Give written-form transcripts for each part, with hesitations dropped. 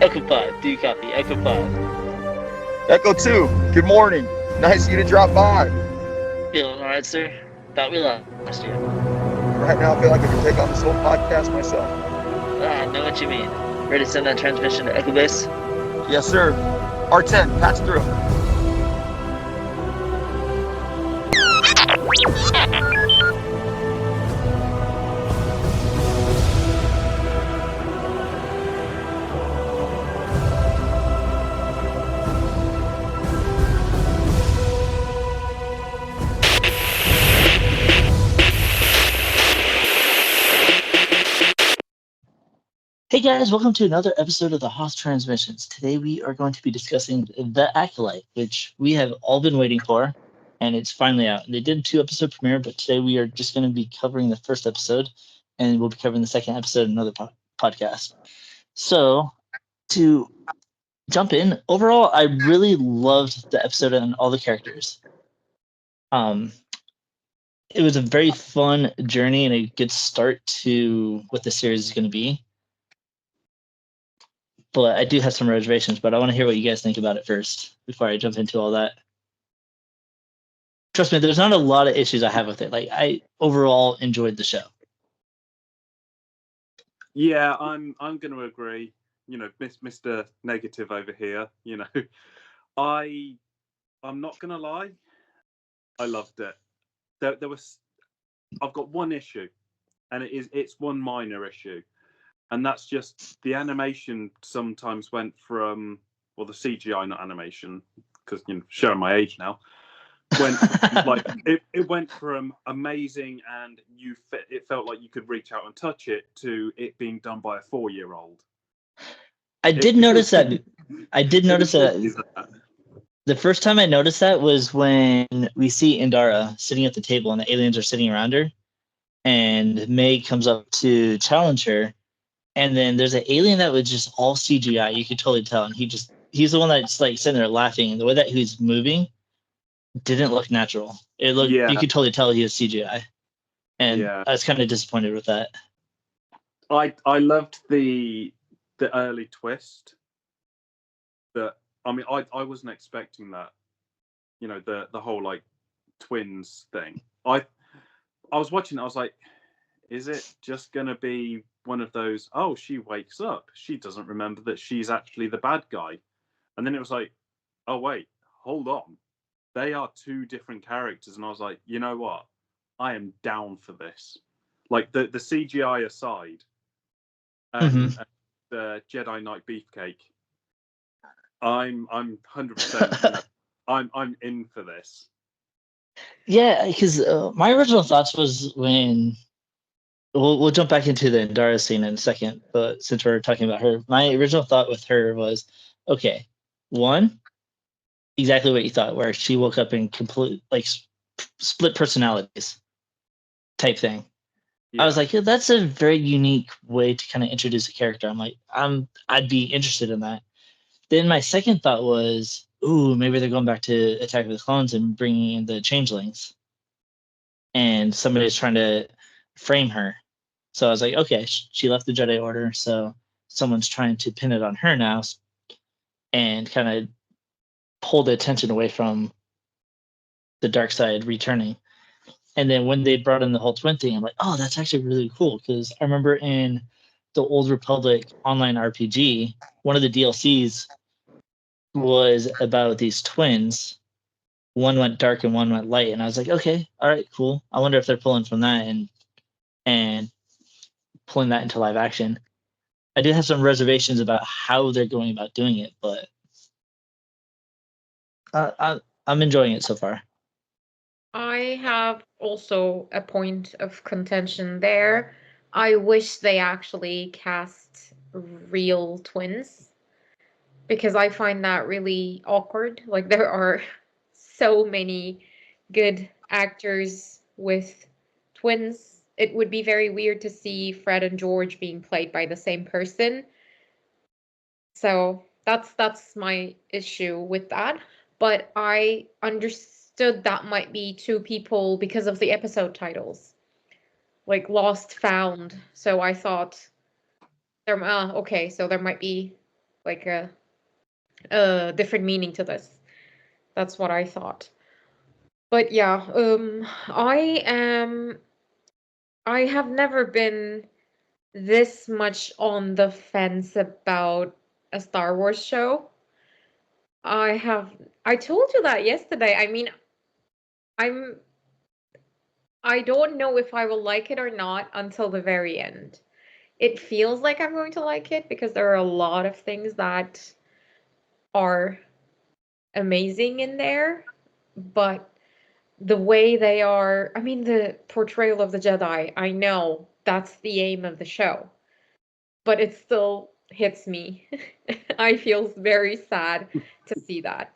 Echo 5, do you copy? Echo 5. Echo 2, good morning. Nice of you to drop by. Feeling alright, sir? Thought we lost you. Right now, I feel like I can take on this whole podcast myself. I know what you mean. Ready to send that transmission to Echo Base? Yes, sir. R10, patch through. Hey guys, welcome to another episode of the Hoth Transmissions. Today we are going to be discussing The Acolyte, which we have all been waiting for, and it's finally out. They did a 2-episode premiere, but today we are just going to be covering the first episode, and we'll be covering the second episode in another podcast. So, to jump in, overall, I really loved the episode and all the characters. It was a very fun journey and a good start to what the series is going to be. But I do have some reservations, but I want to hear what you guys think about it first before I jump into all that. Trust me, there's not a lot of issues I have with it. Like, I overall enjoyed the show. Yeah, I'm going to agree. You know, Mr. Negative over here. You know, I'm not going to lie. I loved it. There was, I've got one issue, and it's one minor issue. And that's just the animation sometimes went from, well, the CGI, not animation, because, you know, showing my age now, went like it went from amazing and it felt like you could reach out and touch it to it being done by a 4-year-old. I did notice that. The first time I noticed that was when we see Indara sitting at the table and the aliens are sitting around her, and May comes up to challenge her. And then there's an alien that was just all CGI. You could totally tell. And he's the one that's like sitting there laughing. And the way that he was moving didn't look natural. It looked, You could totally tell he was CGI. And I was kind of disappointed with that. I loved the early twist. That, I mean, I wasn't expecting that. You know, the whole like twins thing. I was watching it, I was like, is it just gonna be one of those, oh, she wakes up, she doesn't remember that she's actually the bad guy? And then it was like, oh wait, hold on, they are 2 different characters. And I was like, you know what, I am down for this. Like the CGI aside, and the Jedi Knight Beefcake, I'm 100% I'm in for this. Yeah, because my original thoughts was when we'll jump back into the Indara scene in a second, but since we're talking about her, my original thought with her was, okay, one, exactly what you thought, where she woke up in complete like split personalities type thing. Yeah. I was like, yeah, that's a very unique way to kind of introduce a character. I'm like, I'd be interested in that. Then my second thought was, ooh, maybe they're going back to Attack of the Clones and bringing in the changelings, and somebody's trying to frame her. So I was like, okay, she left the Jedi Order, so someone's trying to pin it on her now and kind of pull the attention away from the dark side returning. And then when they brought in the whole twin thing, I'm like, oh, that's actually really cool, because I remember in the Old Republic online RPG, one of the DLCs was about these twins. One went dark and one went light, and I was like, okay, all right, cool. I wonder if they're pulling from that and pulling that into live action. I did have some reservations about how they're going about doing it, but I'm enjoying it so far. I have also a point of contention there. I wish they actually cast real twins, because I find that really awkward. Like, there are so many good actors with twins. It would be very weird to see Fred and George being played by the same person. So that's my issue with that. But I understood understood that might be two people because of the episode titles, like Lost, Found. So I thought there. Okay, so there might be like a different meaning to this. That's what I thought. But yeah, I have never been this much on the fence about a Star Wars show. I told you that yesterday. I mean, I'm I don't know if I will like it or not until the very end. It feels like I'm going to like it because there are a lot of things that are amazing in there, but the way they are, I mean, the portrayal of the Jedi, I know that's the aim of the show, but it still hits me. I feel very sad to see that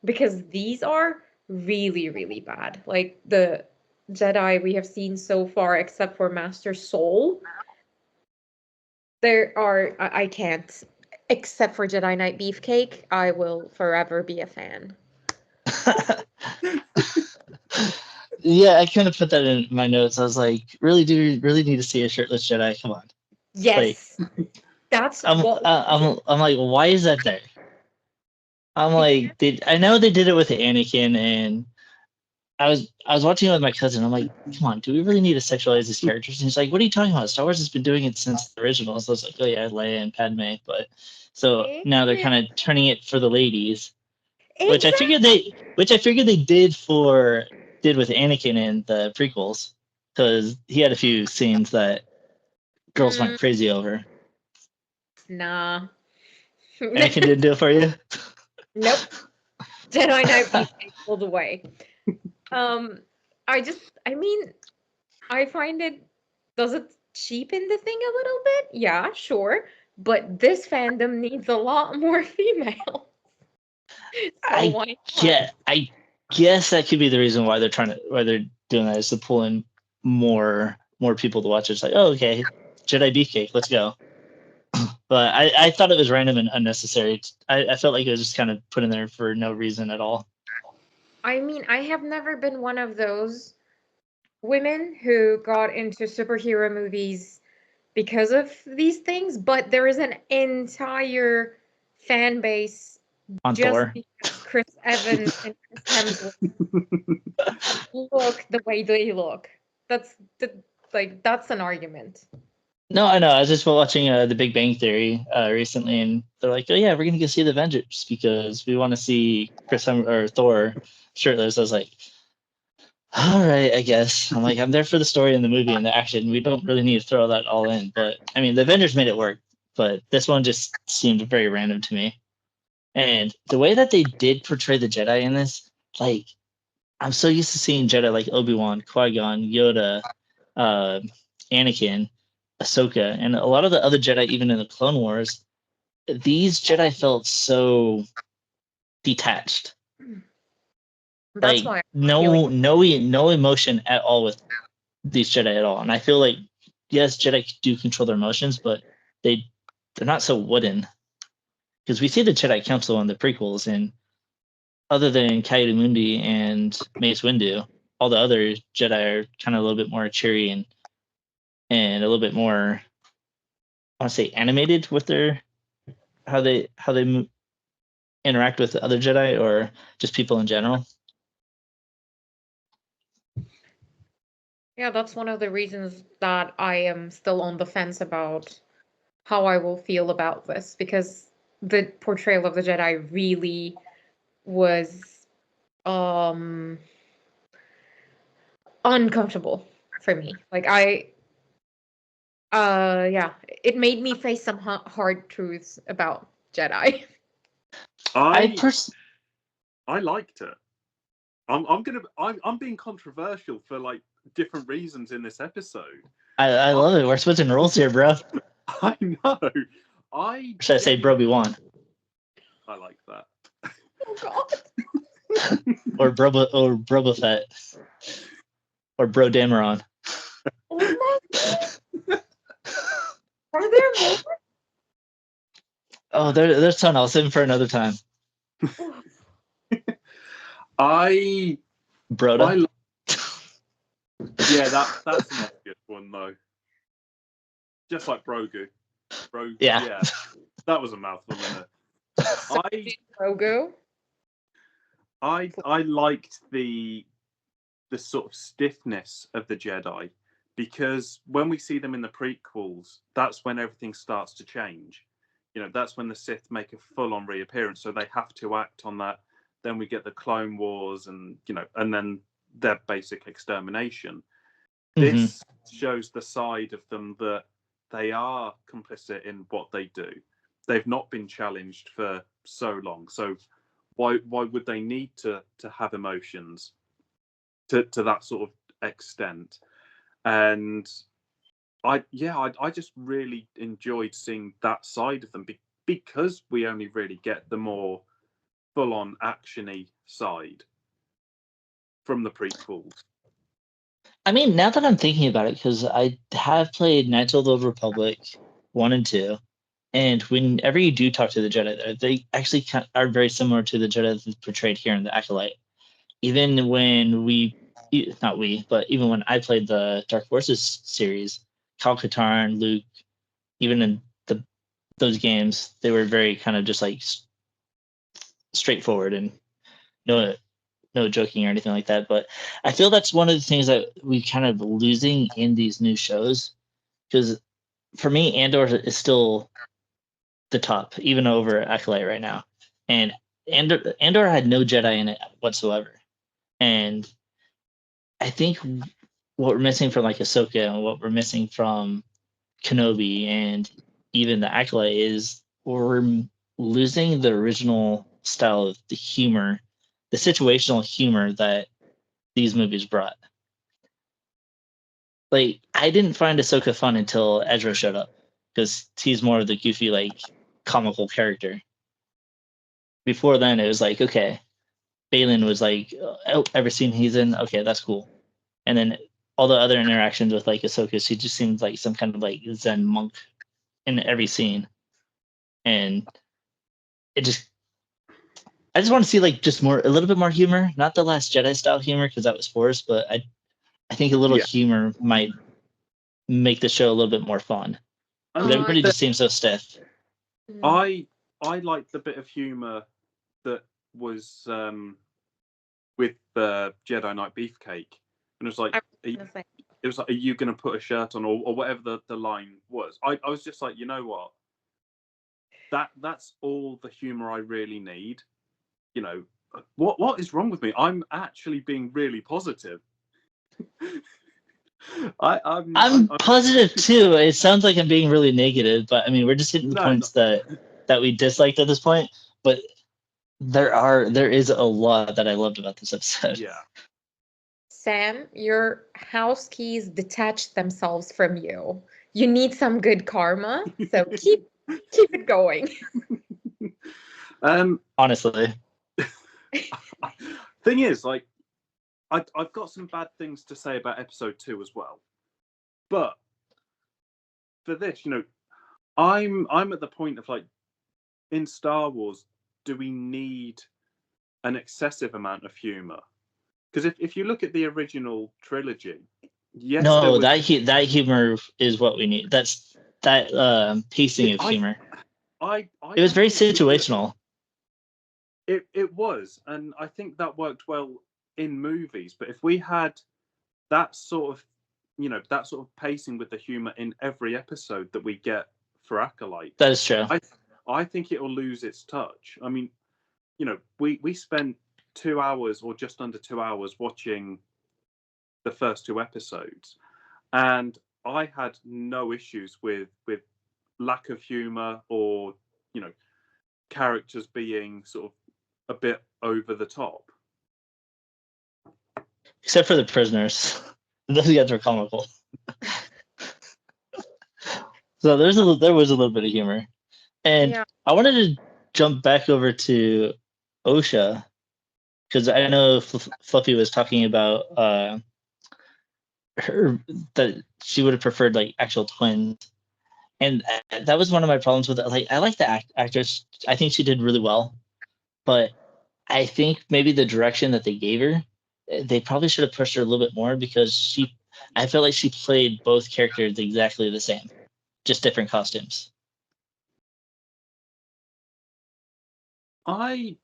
because these are really, really bad. Like the Jedi we have seen so far, except for Master Soul, there are, I can't, except for Jedi Knight Beefcake, I will forever be a fan. Yeah, I kind of put that in my notes. I was like, really, do we really need to see a shirtless Jedi? Come on. Yes, that's what. I'm like, why is that there? I'm like, I know they did it with Anakin, and I was watching it with my cousin. I'm like, come on, do we really need to sexualize these characters? And he's like, what are you talking about? Star Wars has been doing it since the originals. So I was like, oh yeah, Leia and Padme, but so now they're kind of turning it for the ladies, which I figured they did with Anakin in the prequels, because he had a few scenes that girls went crazy over. Nah. Anakin didn't do it for you? Nope. Jedi Knight Beefcake all the way. I mean, I find does it cheapen the thing a little bit? Yeah, sure. But this fandom needs a lot more female. I guess that could be the reason why they're doing that, is to pull in more people to watch it. It's like, oh, okay, Jedi Beefcake, let's go. But I thought it was random and unnecessary. I felt like it was just kind of put in there for no reason at all. I mean, I have never been one of those women who got into superhero movies because of these things, but there is an entire fan base On just Thor. because Chris Evans and Chris Hemsworth look the way they look. That's an argument. No, I know. I was just watching The Big Bang Theory recently, and they're like, "Oh yeah, we're gonna go see the Avengers because we want to see or Thor shirtless." I was like, "All right, I guess." I'm like, "I'm there for the story and the movie and the action. We don't really need to throw that all in." But I mean, the Avengers made it work, but this one just seemed very random to me. And the way that they did portray the Jedi in this, like, I'm so used to seeing Jedi like Obi-Wan, Qui-Gon, Yoda, uh, Anakin, Ahsoka, and a lot of the other Jedi, even in the Clone Wars. These Jedi felt so detached. That's Like why no emotion at all with these Jedi at all. And I feel like, yes, Jedi do control their emotions, but they're not so wooden. Because we see the Jedi Council in the prequels, and other than Mundi and Mace Windu, all the other Jedi are kind of a little bit more cheery and a little bit more, I want to say, animated with their how they interact with the other Jedi or just people in general. Yeah, that's one of the reasons that I am still on the fence about how I will feel about this, because the portrayal of the Jedi really was uncomfortable for me. Like yeah, it made me face some hard truths about Jedi. I liked it. I'm being controversial for like different reasons in this episode. I love it. We're switching roles here, bro. I know. Should I say Broby One? I like that. Oh God. or Brobo Fett. Or Bro Dameron. Oh my God. Are there more? Oh, there's ton. I'll save them for another time. I Broda. Yeah, that's an obvious one though. Just like Brogu. Yeah. That was a mouthful, wasn't it? Grogu. I liked the sort of stiffness of the Jedi, because when we see them in the prequels, that's when everything starts to change. That's when the Sith make a full-on reappearance, so they have to act on that. Then we get the Clone Wars, and and then their basic extermination. Mm-hmm. This shows the side of them that they are complicit in what they do. They've not been challenged for so long, so why would they need to have emotions to that sort of extent? And I just really enjoyed seeing that side of them, because we only really get the more full-on actiony side from the prequels. I mean, now that I'm thinking about it, because I have played Knights of the Old Republic 1 and 2, and whenever you do talk to the Jedi, they actually are very similar to the Jedi that's portrayed here in the Acolyte. Even when even when I played the Dark Forces series, Kyle Katarn, Luke, even in those games, they were very kind of just like straightforward and no joking or anything like that. But I feel that's one of the things that we kind of losing in these new shows, because for me, Andor is still the top, even over Acolyte right now. And Andor had no Jedi in it whatsoever. And I think what we're missing from like Ahsoka and what we're missing from Kenobi and even the Acolyte is we're losing the original style of the humor, the situational humor that these movies brought. Like, I didn't find Ahsoka fun until Ezra showed up, because he's more of the goofy, like, comical character. Before then, it was like, okay, Balin was like, oh, every scene he's in, okay, that's cool. And then all the other interactions with like Ahsoka, she just seems like some kind of like Zen monk in every scene. And I just want to see like just a little bit more humor, not the Last Jedi style humor, because that was forced, but I think a little humor might make the show a little bit more fun. Everybody just seems so stiff. I liked the bit of humor that was with Jedi Knight Beefcake, and it was like, are you going to put a shirt on, or whatever the line was. I was just like, you know what? That's all the humor I really need. What is wrong with me? I'm actually being really positive. I'm positive too. It sounds like I'm being really negative, but I mean, we're just hitting the points that we disliked at this point. But there is a lot that I loved about this episode. Yeah. Sam, your house keys detached themselves from you. You need some good karma, so keep it going. Honestly. Thing is, like, I've got some bad things to say about episode 2 as well. But for this, I'm at the point of like, in Star Wars, do we need an excessive amount of humor? Because if you look at the original trilogy, yes, no, that humor is what we need. That's that pacing of humor. It was very situational. It was, and I think that worked well in movies. But if we had that sort of pacing with the humor in every episode that we get for Acolyte, that is true. I think it will lose its touch. I mean, we spent 2 hours or just under 2 hours watching the first 2 episodes, and I had no issues with lack of humor or characters being sort of a bit over the top, except for the prisoners. Those guys were comical. So there was a little bit of humor, and I wanted to jump back over to Osha, because I know Fluffy was talking about her, that she would have preferred like actual twins, and that was one of my problems with it. Like, I like the actress. I think she did really well, but I think maybe the direction that they gave her they probably should have pushed her a little bit more because I felt like she played both characters exactly the same, just different costumes. I'm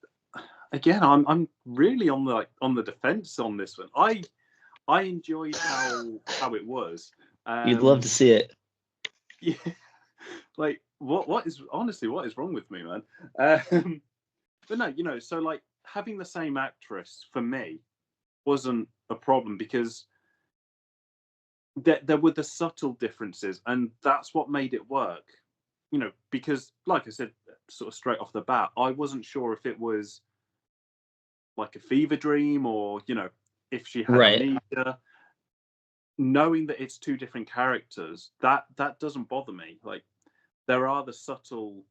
really on the defense on this one. I enjoyed how it was. You'd love to see it. Yeah, like what is wrong with me, man? But no, so like having the same actress for me wasn't a problem because there were the subtle differences, and that's what made it work. Because like I said, sort of straight off the bat, I wasn't sure if it was like a fever dream or if she had Right. amnesia. Knowing that it's two different characters, that doesn't bother me. Like there are the subtle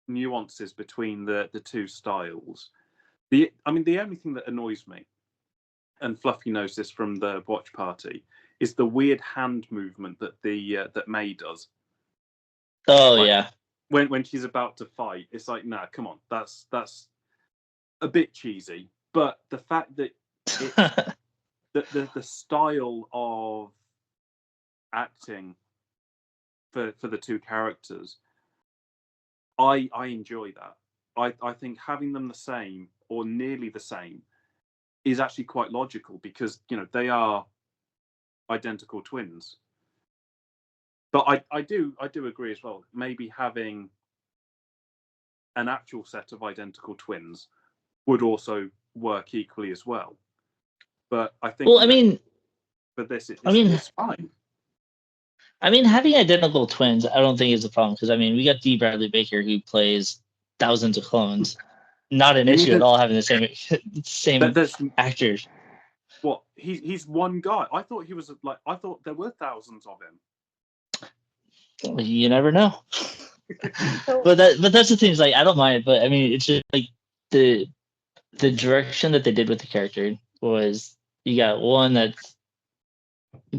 nuances between the two styles. The only thing that annoys me, and Fluffy knows this from the watch party, is the weird hand movement that that May does. Oh Like, yeah. When she's about to fight, it's like, nah, come on, that's a bit cheesy. But the fact that it's the style of acting for the two characters, I enjoy that. I think having them the same or nearly the same is actually quite logical because they are identical twins. But I do agree as well. Maybe having an actual set of identical twins would also work equally as well. But I think for this it's fine. Having identical twins, I don't think is a problem because we got D. Bradley Baker who plays thousands of clones. Not an issue at all having the same actors. What? He's one guy. I thought he was I thought there were thousands of him. You never know. but that's the thing. Is like I don't mind, but it's just like the direction that they did with the character was you got one that's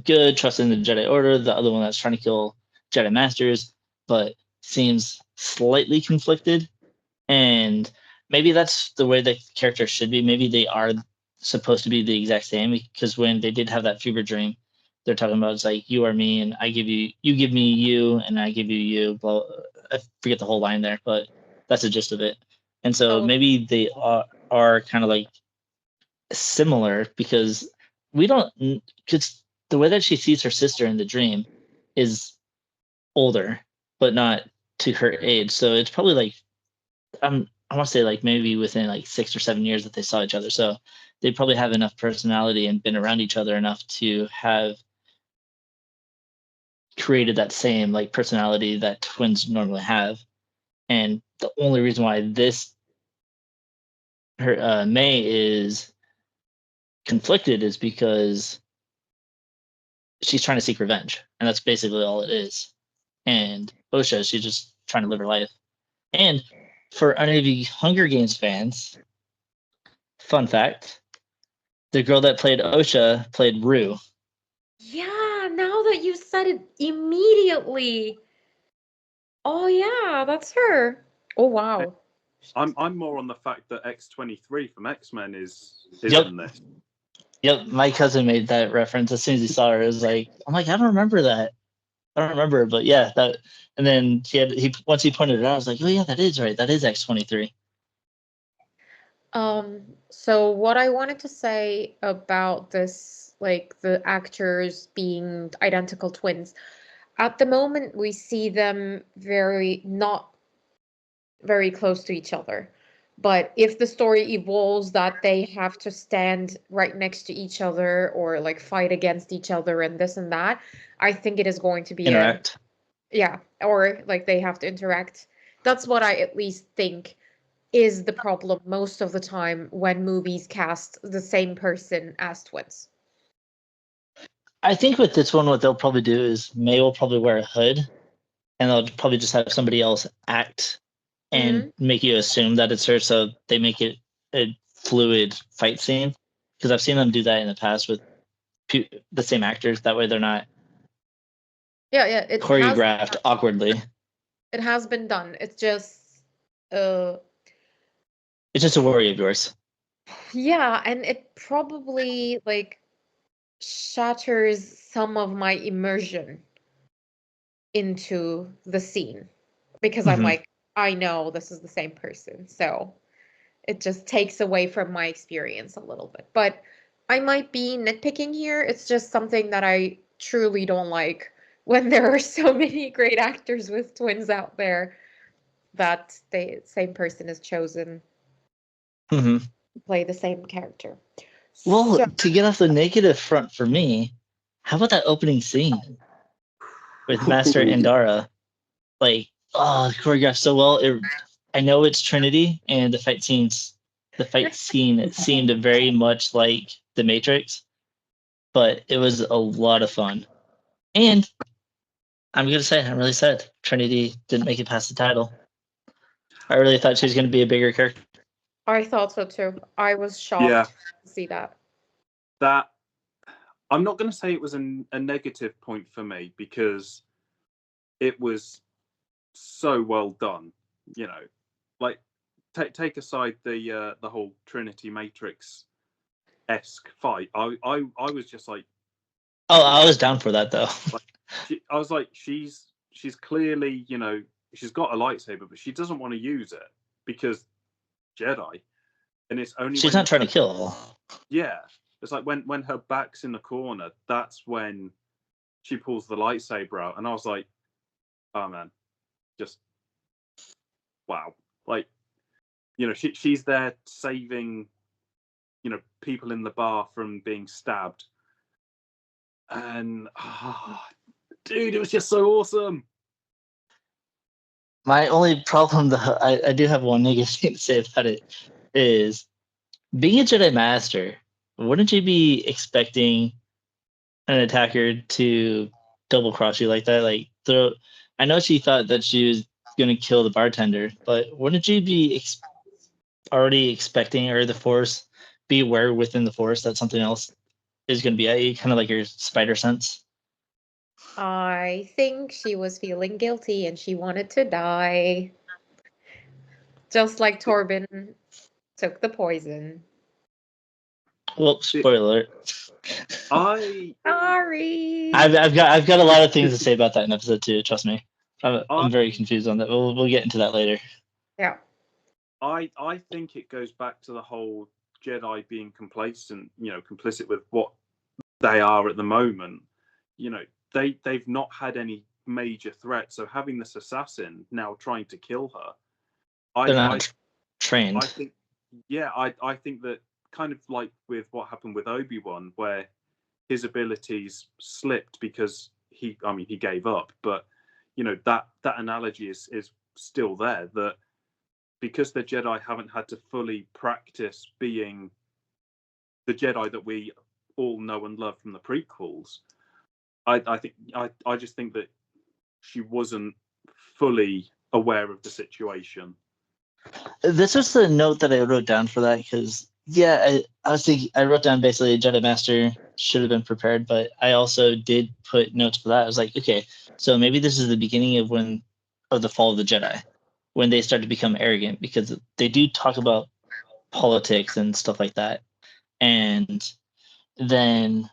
good, trusting the Jedi Order, the other one that's trying to kill Jedi Masters, but seems slightly conflicted. And maybe that's the way the character should be. Maybe they are supposed to be the exact same because when they did have that fever dream, they're talking about it's like you are me and I give you give me you and I give you you. Blah, I forget the whole line there, but that's the gist of it. And so maybe they are kind of like similar because because the way that she sees her sister in the dream is older, but not to her age. So it's probably like I want to say like maybe within like 6 or 7 years that they saw each other. So they probably have enough personality and been around each other enough to have created that same like personality that twins normally have. And the only reason why her May is conflicted is because she's trying to seek revenge, and that's basically all it is. And Osha, she's just trying to live her life. And for any of you Hunger Games fans, fun fact: the girl that played Osha played Rue. Yeah, now that you said it immediately. Oh yeah, that's her. Oh wow. I'm more on the fact that X-23 from X-Men is Yep. in this. Yep, my cousin made that reference as soon as he saw her. It was like, I'm like, I don't remember that. I don't remember, but yeah, that. And then once he pointed it out, I was like, oh yeah, that is right. That is X-23. So what I wanted to say about this, like the actors being identical twins, at the moment we see them not very close to each other. But if the story evolves that they have to stand right next to each other or like fight against each other and this and that, I think it is going to be Interact. or like they have to interact. That's what I at least think is the problem most of the time when movies cast the same person as twins. I think with this one, what they'll probably do is May will probably wear a hood, and they'll probably just have somebody else act and make you assume that it's her, so they make it a fluid fight scene. Because I've seen them do that in the past with the same actors. That way, they're not choreographed awkwardly. It has been done. It's just it's just a worry of yours. Yeah, and it probably like shatters some of my immersion into the scene because I'm Mhm. like, I know this is the same person. So it just takes away from my experience a little bit. But I might be nitpicking here. It's just something that I truly don't like when there are so many great actors with twins out there that the same person is chosen Mhm. to play the same character. Well, So to get off the negative front for me, how about that opening scene with Master and Dara? Like, oh, choreographed so well. I know it's Trinity, and the fight scene, it seemed very much like The Matrix, but it was a lot of fun. And I'm gonna say, I'm really sad Trinity didn't make it past the title. I really thought she was gonna be a bigger character. I thought so too. I was Yeah, shocked to see that. that I'm not going to say it was a negative point for me because it was so well done. You know, like take aside the whole Trinity Matrix esque fight. I was just like, Oh, I was down for that though. I was like, she's clearly, you know, she's got a lightsaber, but she doesn't want to use it because Jedi, and it's only She's when not trying to kill. yeah, it's like when her back's in the corner, that's when she pulls the lightsaber out, and I was like, oh man, just wow, like, you know, she's there saving, you know, people in the bar from being stabbed, and dude, it was just so awesome. My only problem, though, I do have one negative thing to say about it, is being a Jedi Master, wouldn't you be expecting an attacker to double cross you like that? Like, I know she thought that she was going to kill the bartender, but wouldn't you be already expecting, or the Force, be aware within the Force that something else is going to be at you, kind of like your spider sense? I think she was feeling guilty and she wanted to die. Just like Torben took the poison. Well, spoiler alert. I Sorry. I've got a lot of things to say about that in episode 2. Trust me, I'm very confused on that. We'll get into that later. Yeah. I think it goes back to the whole Jedi being complacent, you know, complicit with what they are at the moment. You know, they've not had any major threats, so having this assassin now trying to kill her, They're I not trained. I think, yeah, I think that kind of like with what happened with Obi-Wan, where his abilities slipped because he gave up, but you know, that analogy is still there, that because the Jedi haven't had to fully practice being the Jedi that we all know and love from the prequels, I just think that she wasn't fully aware of the situation. This was the note that I wrote down for that, because I was thinking, I wrote down basically a Jedi Master should have been prepared, but I also did put notes for that. I was like, okay, so maybe this is the beginning of the fall of the Jedi, when they start to become arrogant, because they do talk about politics and stuff like that. And then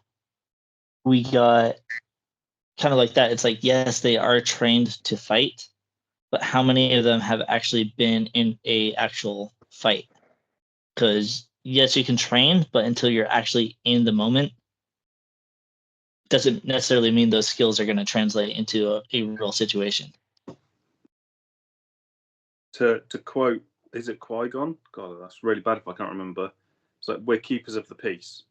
we got kind of like that. It's like, yes, they are trained to fight, but how many of them have actually been in a actual fight? Because yes, you can train, but until you're actually in the moment, doesn't necessarily mean those skills are going to translate into a real situation. To quote, is it Qui-Gon? God, that's really bad if I can't remember. It's like, we're keepers of the peace.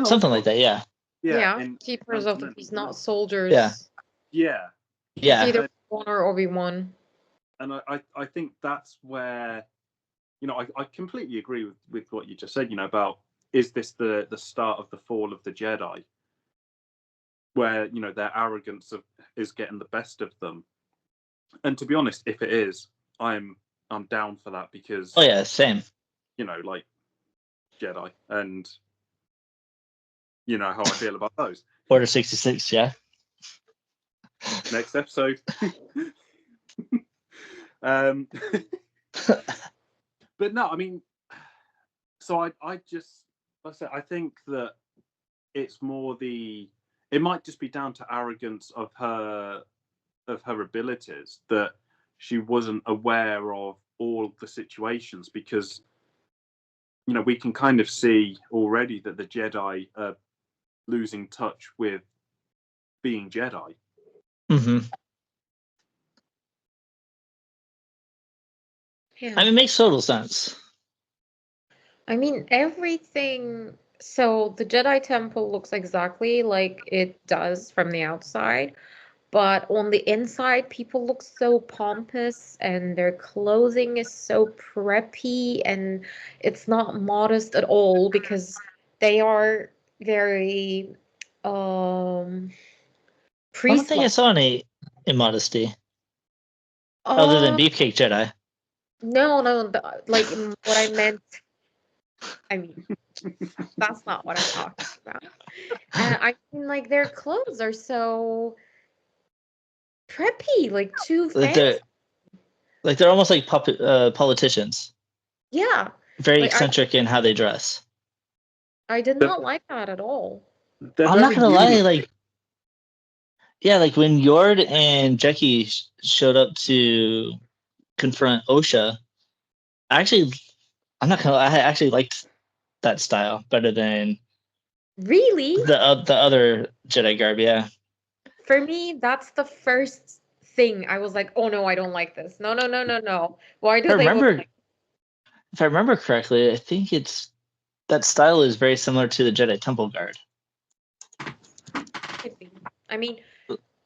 Something like that, yeah. Yeah. In Keepers of the Phantom Peace, Menace. not soldiers. Yeah. Yeah, It's Yeah. either Obi-Wan or Obi-Wan. and I think that's where, you know, I completely agree with what you just said, you know, about, is this the start of the fall of the Jedi, where, you know, their arrogance is getting the best of them. And to be honest, if it is, I'm down for that, because Oh yeah, same. you know, like, Jedi, and you know how I feel about those. Order 66, yeah. Next episode. But But no, I mean, so I just, like I said, I think that it's more it might just be down to arrogance of her abilities, that she wasn't aware of all the situations, because we can kind of see already that the Jedi are losing touch with being Jedi. Mm-hmm. Yeah. I mean, it makes total sense. I mean, everything. So the Jedi Temple looks exactly like it does from the outside, but on the inside, people look so pompous and their clothing is so preppy, and it's not modest at all because they are very I don't think I priest-like. saw any immodesty other than Uh, Beefcake Jedi. no, like what I meant. I mean, that's not what I'm talking about. I mean, like their clothes are so preppy, like too Like fancy. they're almost like politicians, Yeah, very like eccentric in how they dress. I did They're, not like that at all. they're I'm not very gonna lie, unique. like yeah, like when Yord and Jackie showed up to confront Osha, I'm not gonna lie, I actually liked that style better than Really? the other Jedi garb. Yeah, For me, that's the first thing. I was like, oh no, I don't like this. No, no, no, no, no. Why if do they look like I remember correctly, I think that style is very similar to the Jedi Temple Guard. could be? I mean,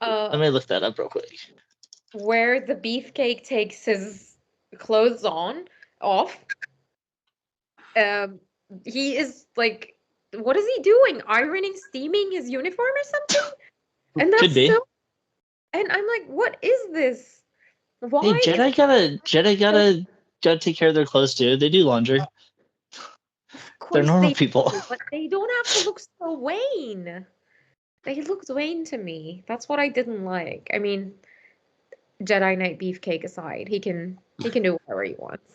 Let me look that up real quick. where the beefcake takes his clothes off, um, he is like, what is he doing? Ironing, steaming his uniform or something? And Could that's be. so, and I'm like, what is this? Hey, Why is Jedi gotta take care of their clothes too. They do laundry. Of They're course normal they people. do, but they don't have to look so Wayne. They looked Wayne to me. That's what I didn't like. I mean, Jedi Knight Beefcake aside, he can do whatever he wants.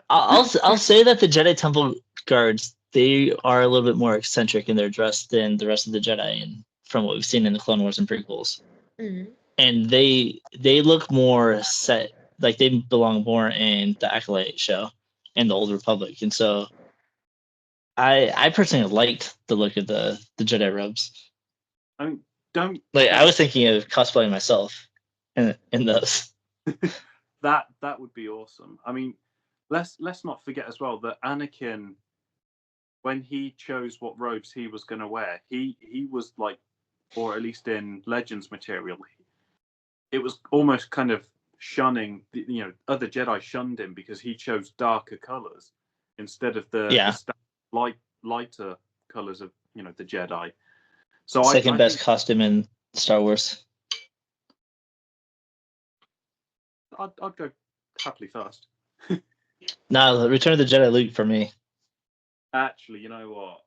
I'll say that the Jedi Temple guards, they are a little bit more eccentric in their dress than the rest of the Jedi, and from what we've seen in the Clone Wars and prequels. Mhm. And they look more set, like they belong more in the Acolyte show and the Old Republic. And so I personally liked the look of the Jedi robes. I mean, don't Like get I was thinking of cosplaying myself in those. that would be awesome. I mean, let's not forget as well that Anakin, when he chose what robes he was going to wear, he was like, or at least in Legends material, it was almost kind of shunning. Other Jedi shunned him because he chose darker colors instead of the lighter colors of the Jedi. So Second I best think costume in Star Wars. I'd go happily first. Nah, Return of the Jedi Luke for me. Actually, you know what?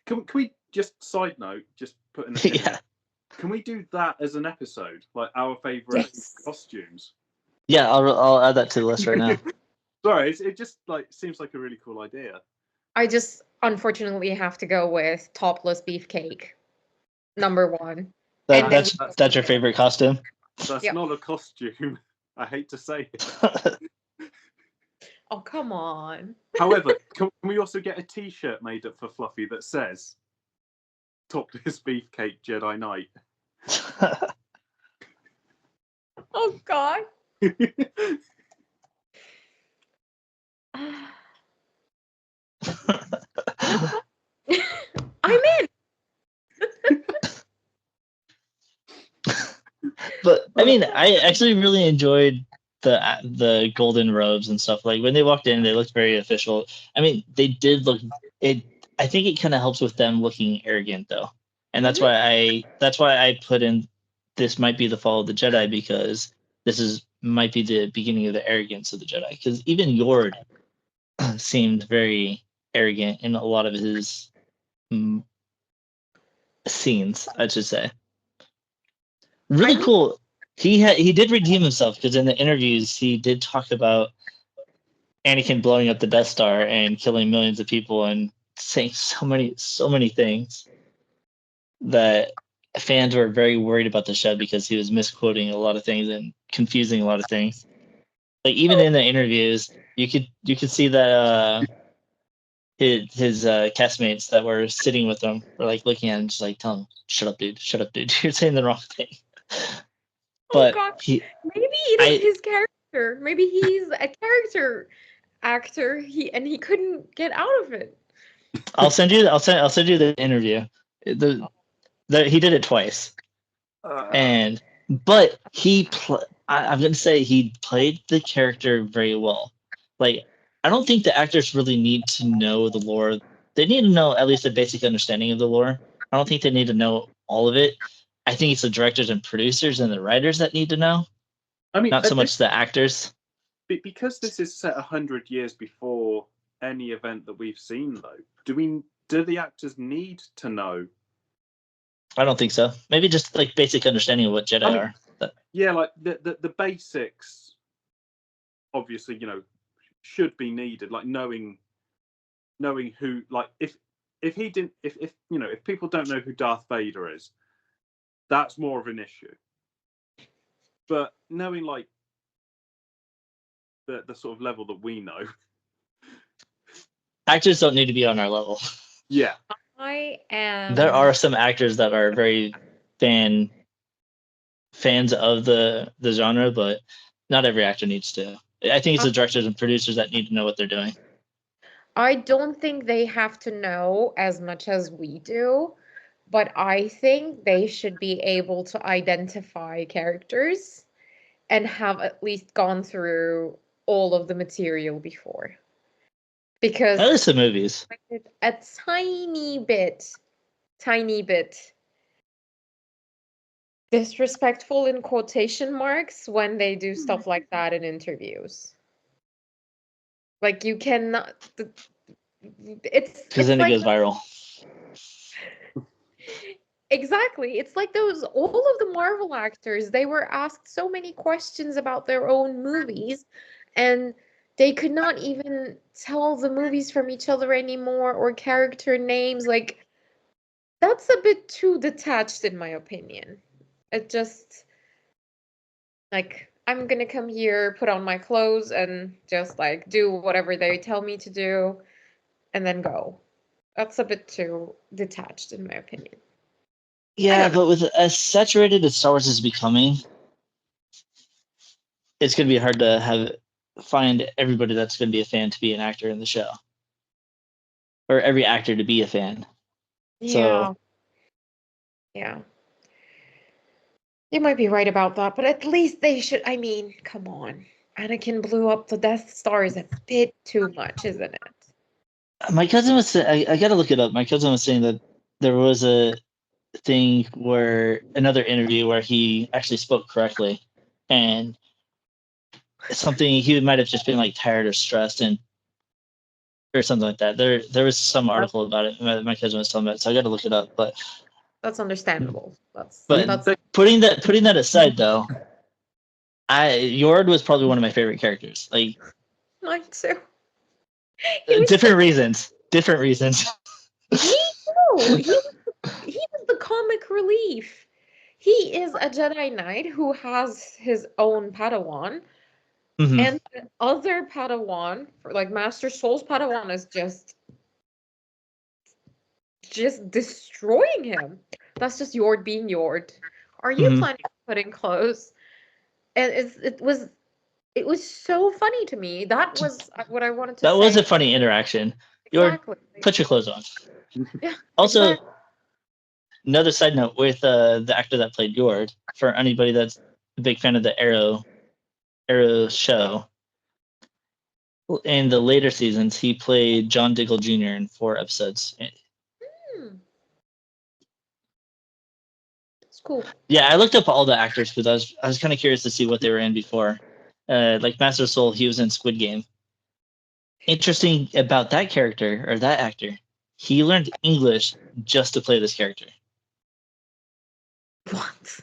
Can we just side note, just put in a pin in Yeah. it? Can we do that as an episode, like our favorite Yes. costumes? Yeah, I'll add that to the list right now. Sorry, it just like seems like a really cool idea. I just unfortunately have to go with topless beefcake, #1. And then That's your favorite costume? That's Yep. not a costume. I hate to say it. Oh, come on. However, can we also get a T-shirt made up for Fluffy that says "Topless Beefcake Jedi Knight"? Oh God. I'm in. But I mean, I actually really enjoyed the golden robes and stuff. Like when they walked in, they looked very official. I mean, they did look it. I think it kind of helps with them looking arrogant though, and that's why I put in this might be the fall of the Jedi, because might be the beginning of the arrogance of the Jedi, because even Yord seemed very arrogant in a lot of his scenes, I should say. Really cool. He did redeem himself, because in the interviews he did talk about Anakin blowing up the Death Star and killing millions of people and saying so many things that fans were very worried about the show because he was misquoting a lot of things and confusing a lot of things. Like even in the interviews, you could see that his castmates that were sitting with him were like looking at him, just like telling him, shut up, dude, you're saying the wrong thing." Oh But god, maybe it is his character. Maybe he's a character actor. He couldn't get out of it. I'll send you the interview. He did it twice, but I'm gonna say he played the character very well. Like I don't think the actors really need to know the lore. They need to know at least a basic understanding of the lore. I don't think they need to know all of it. I think it's the directors and producers and the writers that need to know, I mean, not so much the actors. because this is set 100 years before any event that we've seen, though. Do the actors need to know? I don't think so. Maybe just like basic understanding of what Jedi are. Yeah, like the basics, obviously, should be needed. Like knowing who, like if people don't know who Darth Vader is, that's more of an issue. But knowing like the sort of level that we know, actors don't need to be on our level. Yeah. There are some actors that are very fans of the genre, but not every actor needs to. I think it's the directors and producers that need to know what they're doing. I don't think they have to know as much as we do, but I think they should be able to identify characters and have at least gone through all of the material before. Because At least the movies. A tiny bit disrespectful in quotation marks when they do stuff like that in interviews. Like you cannot. It's because then like, it goes viral. Exactly. It's like all of the Marvel actors, they were asked so many questions about their own movies, and they could not even tell the movies from each other anymore or character names. Like, that's a bit too detached, in my opinion. It just, like, I'm gonna come here, put on my clothes, and just, like, do whatever they tell me to do, and then go. That's a bit too detached, in my opinion. Yeah, but with as saturated as Star Wars is becoming, it's going to be hard to find everybody that's going to be a fan to be an actor in the show, or every actor to be a fan. Yeah. Yeah. You might be right about that, but at least they should. I mean, come on. Anakin blew up the Death Star is a bit too much, isn't it? My cousin was saying, I got to look it up. My cousin was saying that there was a thing where another interview where he actually spoke correctly, and something he might have just been like tired or stressed or something like that. There was some article about it. My cousin was telling me about it, so I got to look it up. But that's understandable. That's putting that aside, though, Yord was probably one of my favorite characters. Like mine too. Different reasons. Me too. He was the comic relief. He is a Jedi Knight who has his own padawan. Mm-hmm. And the other padawan, like Master Soul's padawan, is just destroying him. That's just Yord being Yord. Are you planning on putting clothes? And it was so funny to me. That was what I wanted to say. That was a funny interaction. Exactly. Put your clothes on. Yeah. Also, another side note with the actor that played Yord, for anybody that's a big fan of the Arrow show, in the later seasons, he played John Diggle Jr. in 4 episodes. It's cool. Yeah, I looked up all the actors because I was kind of curious to see what they were in before. Like Master Soul, he was in Squid Game. Interesting about that character or that actor, he learned English just to play this character. What?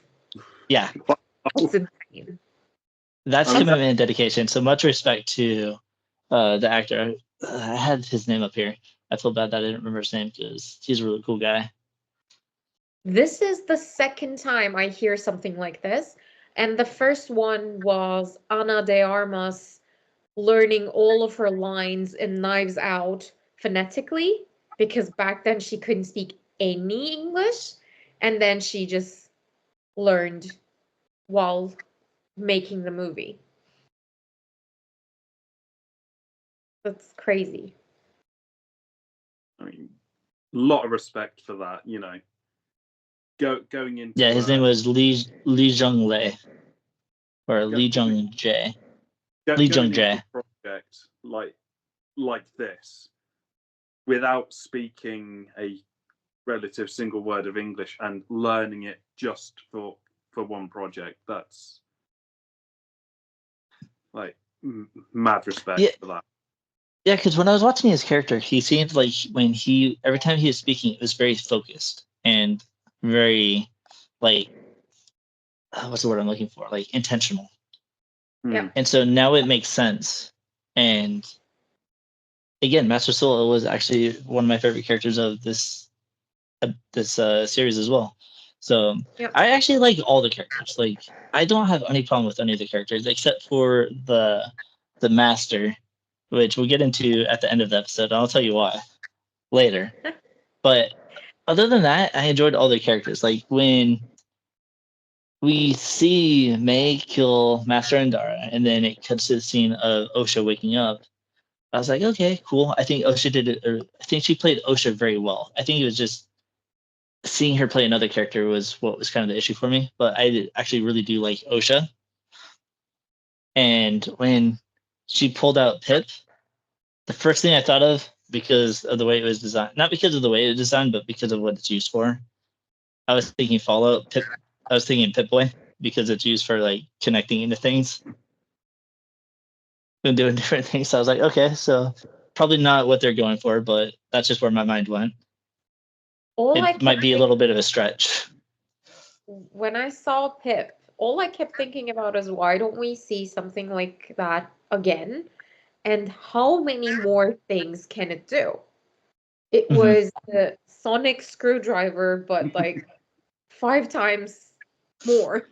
Yeah. That's insane. That's commitment and dedication. So much respect to the actor. I had his name up here. I feel bad that I didn't remember his name because he's a really cool guy. This is the second time I hear something like this. And the first one was Ana de Armas learning all of her lines in Knives Out phonetically, because back then she couldn't speak any English. And then she just learned while making the movie. That's crazy. I mean, a lot of respect for that, going into Yeah, his name was Lee Jung Lei, or Lee Jung Jae. Lee Jung going into Jae. a project like this without speaking a relative single word of English and learning it just for one project. That's like mad respect for that. Yeah, because when I was watching his character, he seemed like every time he was speaking, it was very focused and very, like, what's the word I'm looking for? Like, intentional. Yeah. And so now it makes sense. And again, Master Soul was actually one of my favorite characters of this series as well. So Yep. I actually like all the characters. Like, I don't have any problem with any of the characters except for the master, which we'll get into at the end of the episode. I'll tell you why later. But other than that, I enjoyed all the characters. Like when we see May kill Master Andara, and then it cuts to the scene of Osha waking up. I was like, okay, cool. I think Osha did it. I think she played Osha very well. I think it was just seeing her play another character was what was kind of the issue for me. But I actually really do like Osha. And when she pulled out Pip, the first thing I thought of, because of the way it was designed, not because of the way it was designed, but because of what it's used for, I was thinking Fallout. I was thinking Pip-Boy because it's used for like connecting into things and doing different things. So I was like, okay, so probably not what they're going for, but that's just where my mind went. It might be a little bit of a stretch. When I saw Pip, all I kept thinking about is why don't we see something like that again? And how many more things can it do? It was the sonic screwdriver, but like 5 times more.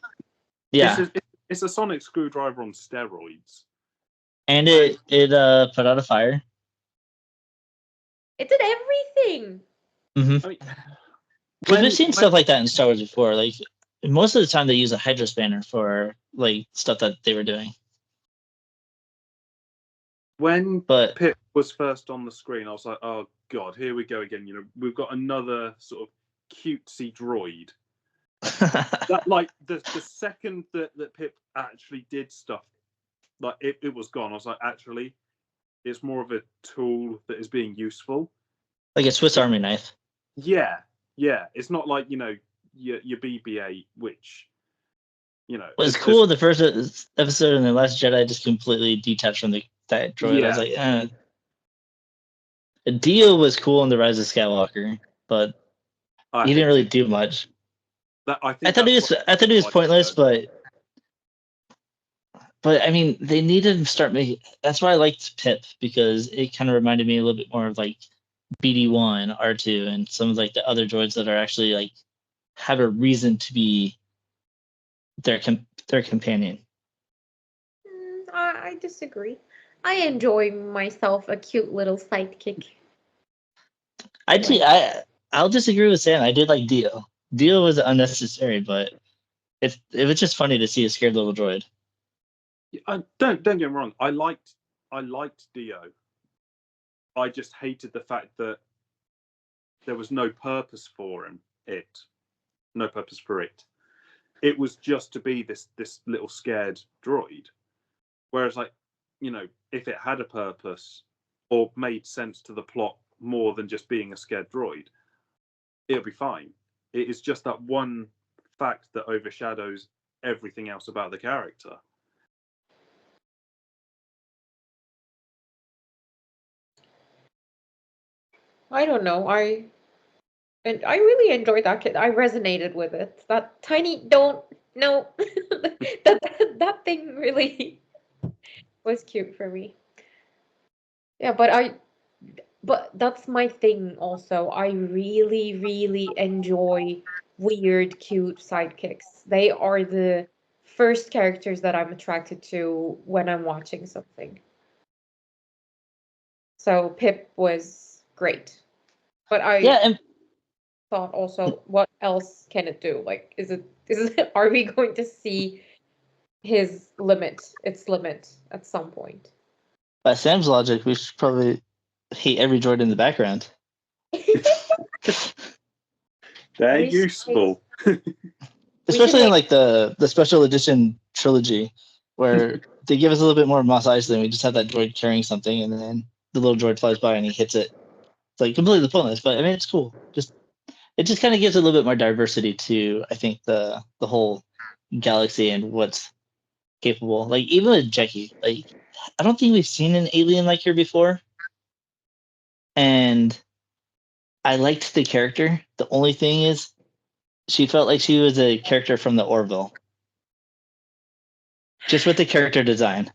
Yeah. It's a sonic screwdriver on steroids. And it put out a fire. It did everything. Mm-hmm. I mean, because we've seen stuff like that in Star Wars before. Like most of the time, they use a Hydra spanner for like stuff that they were doing. When Pip was first on the screen, I was like, "Oh God, here we go again." We've got another sort of cutesy droid. That like the second that Pip actually did stuff, like it was gone. I was like, actually, it's more of a tool that is being useful, like a Swiss Army knife. Yeah. It's not like your BB-8, which was cool. The first episode in The Last Jedi just completely detached from that droid. Yeah. I was like, Dio was cool in The Rise of Skywalker, but he didn't really do much. I thought he was pointless, but I mean, they needed to start making. That's why I liked Pip, because it kind of reminded me a little bit more of like BD1, R2, and some of like the other droids that are actually like have a reason to be their companion. I disagree. I enjoy myself a cute little sidekick. I'll disagree with Sam. I did like Dio. Dio was unnecessary, but it was just funny to see a scared little droid. Don't get me wrong. I liked Dio. I just hated the fact that there was no purpose for him. No purpose for it. It was just to be this little scared droid. Whereas, like, if it had a purpose or made sense to the plot more than just being a scared droid, it'll be fine. It is just that one fact that overshadows everything else about the character. I don't know. I really enjoyed that kid. I resonated with it. That tiny that thing really was cute for me. Yeah, but that's my thing also. I really, really enjoy weird, cute sidekicks. They are the first characters that I'm attracted to when I'm watching something. So Pip was great. But Yeah, I and thought also, what else can it do? Like, are we going to see its limit at some point? by Sam's logic, we should probably hate every droid in the background. They're We should useful. Especially in hate like the special edition trilogy, where they give us a little bit more Mos Eisley. We just have that droid carrying something, and then the little droid flies by and he hits it. It's like completely pointless, but I mean it's cool. It just kind of gives a little bit more diversity to I think the whole galaxy and what's capable. Like even with Jackie, like I don't think we've seen an alien like her before, and I liked the character. The only thing is, she felt like she was a character from the Orville, just with the character design.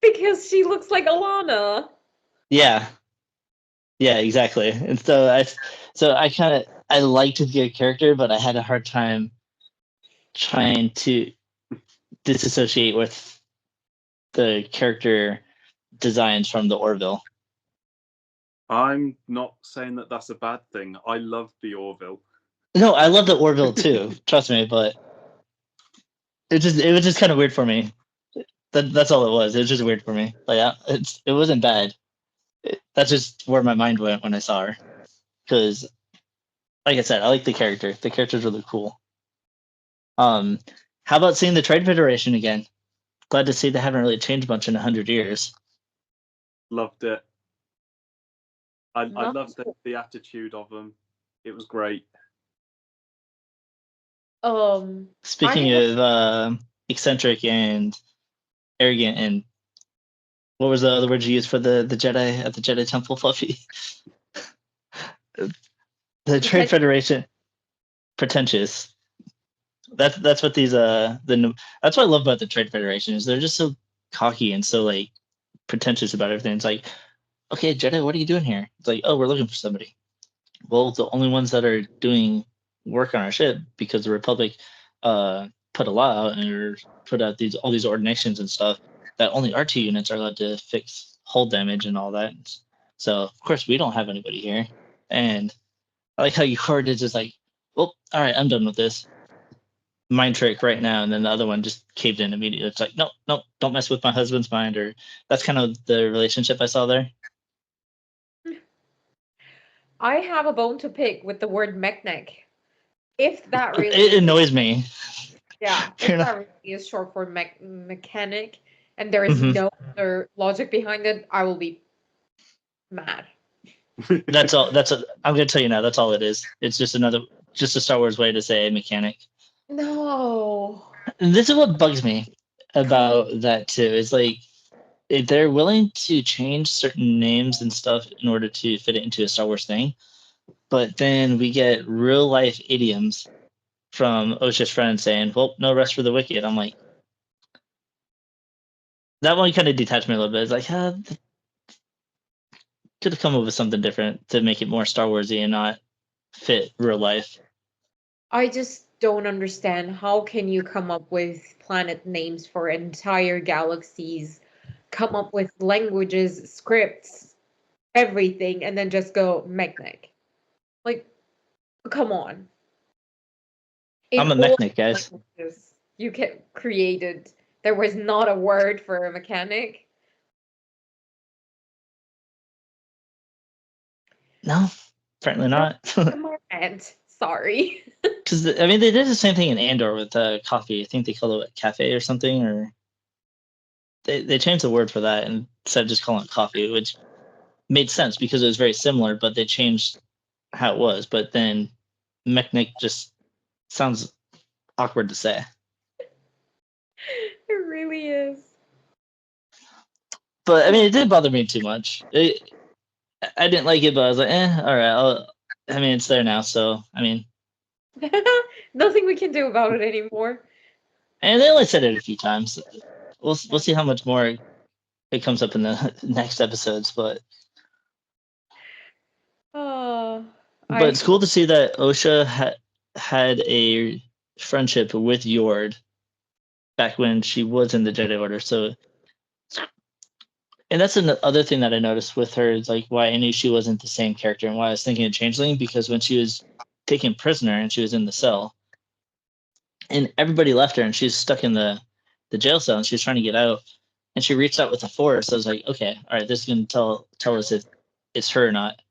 because she looks like Alana. Yeah, yeah, exactly. And so I kind of I liked the character, but I had a hard time trying to disassociate with the character designs from the Orville. I'm not saying that that's a bad thing. I love the Orville. No, I love the Orville too. Trust me, but it was just kind of weird for me. That's all it was. It was just weird for me. Like it wasn't bad. That's just where my mind went when I saw her. Because, like I said, I like the character. The character's really cool. How about seeing the Trade Federation again? Glad to see they haven't really changed much in 100 years. Loved it. I Not loved the attitude of them. It was great. Speaking I of eccentric and arrogant, and what was the other word you used for the Jedi at the Jedi Temple, Fluffy? The Trade Federation, pretentious. That's what these that's what I love about the Trade Federation is they're just so cocky and so like pretentious about everything. It's like, okay, Jedi, what are you doing here? It's like, oh, we're looking for somebody. Well, the only ones that are doing work on our ship because the Republic put a law out and put out all these ordinations and stuff that only RT units are allowed to fix hull damage and all that. So of course we don't have anybody here. And I like how Yord is just like, well, all right, I'm done with this. Mind trick right now, and then the other one just caved in immediately. It's like, no, no, don't mess with my husband's mind, or that's kind of the relationship I saw there. have a bone to pick with the word mechanic. If that really It annoys me. Yeah, if Fair enough. that really is short for mechanic and there is Mhm. no other logic behind it, I will be mad. That's all. I'm gonna tell you now. That's all it is. It's just a Star Wars way to say mechanic. No. And this is what bugs me about that too. Is like they're willing to change certain names and stuff in order to fit it into a Star Wars thing, but then we get real life idioms from OSHA's friend saying, "Well, no rest for the wicked." I'm like, that one kind of detached me a little bit. It's like, could have come up with something different to make it more Star Warsy and not fit real life. I just don't understand how can you come up with planet names for entire galaxies, come up with languages, scripts, everything, and then just go mechanic. Like, come on. In I'm a all mechanic, guys. languages you created, there was not a word for a mechanic. No, apparently No, not. sorry. Because I mean, they did the same thing in Andor with coffee. I think they call it cafe or something, or they changed the word for that and instead of just calling it coffee, which made sense because it was very similar, but they changed how it was. But then mechanic just sounds awkward to say. It really is. But I mean, it didn't bother me too much. I didn't like it, but I was like, all right. I mean, it's there now, so I mean, Nothing we can do about it anymore. and they only said it a few times. We'll see how much more it comes up in the next episodes, but it's cool to see that Osha had a friendship with Yord back when she was in the Jedi Order. So, and that's another thing that I noticed with her is like why I knew she wasn't the same character and why I was thinking of Changeling, because when she was taken prisoner and she was in the cell and everybody left her and she's stuck in the jail cell and she's trying to get out and she reached out with the Force. I was like, okay, all right, this is going to tell us if it's her or not.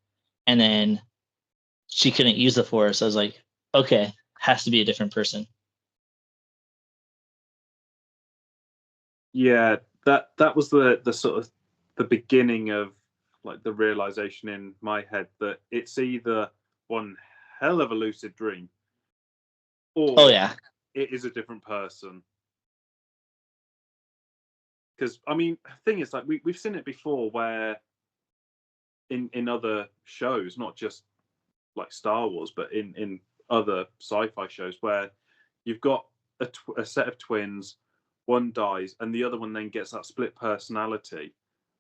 And then she couldn't use the Force. I was like, okay, has to be a different person. Yeah, that was the sort of the beginning of like the realization in my head that it's either one hell of a lucid dream or it is a different person. Because I mean, the thing is, like we've seen it before where in other shows, not just like Star Wars, but in other sci-fi shows where you've got a set of twins, one dies and the other one then gets that split personality.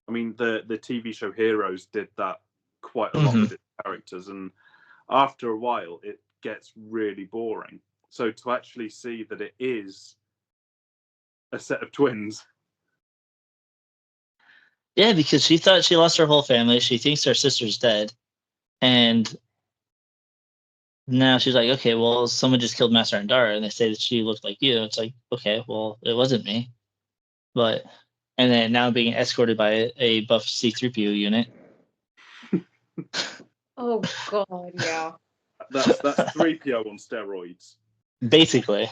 I mean, the TV show Heroes did that quite a lot with its characters, and after a while it gets really boring. So to actually see that it is a set of twins. Yeah, because she thought she lost her whole family. She thinks her sister's dead. And now she's like, okay, well, someone just killed Master Andara, and they say that she looked like you. It's like, okay, well, it wasn't me. But, and then now being escorted by a buff C-3PO unit. Oh, God, yeah. That's 3PO on steroids. Basically.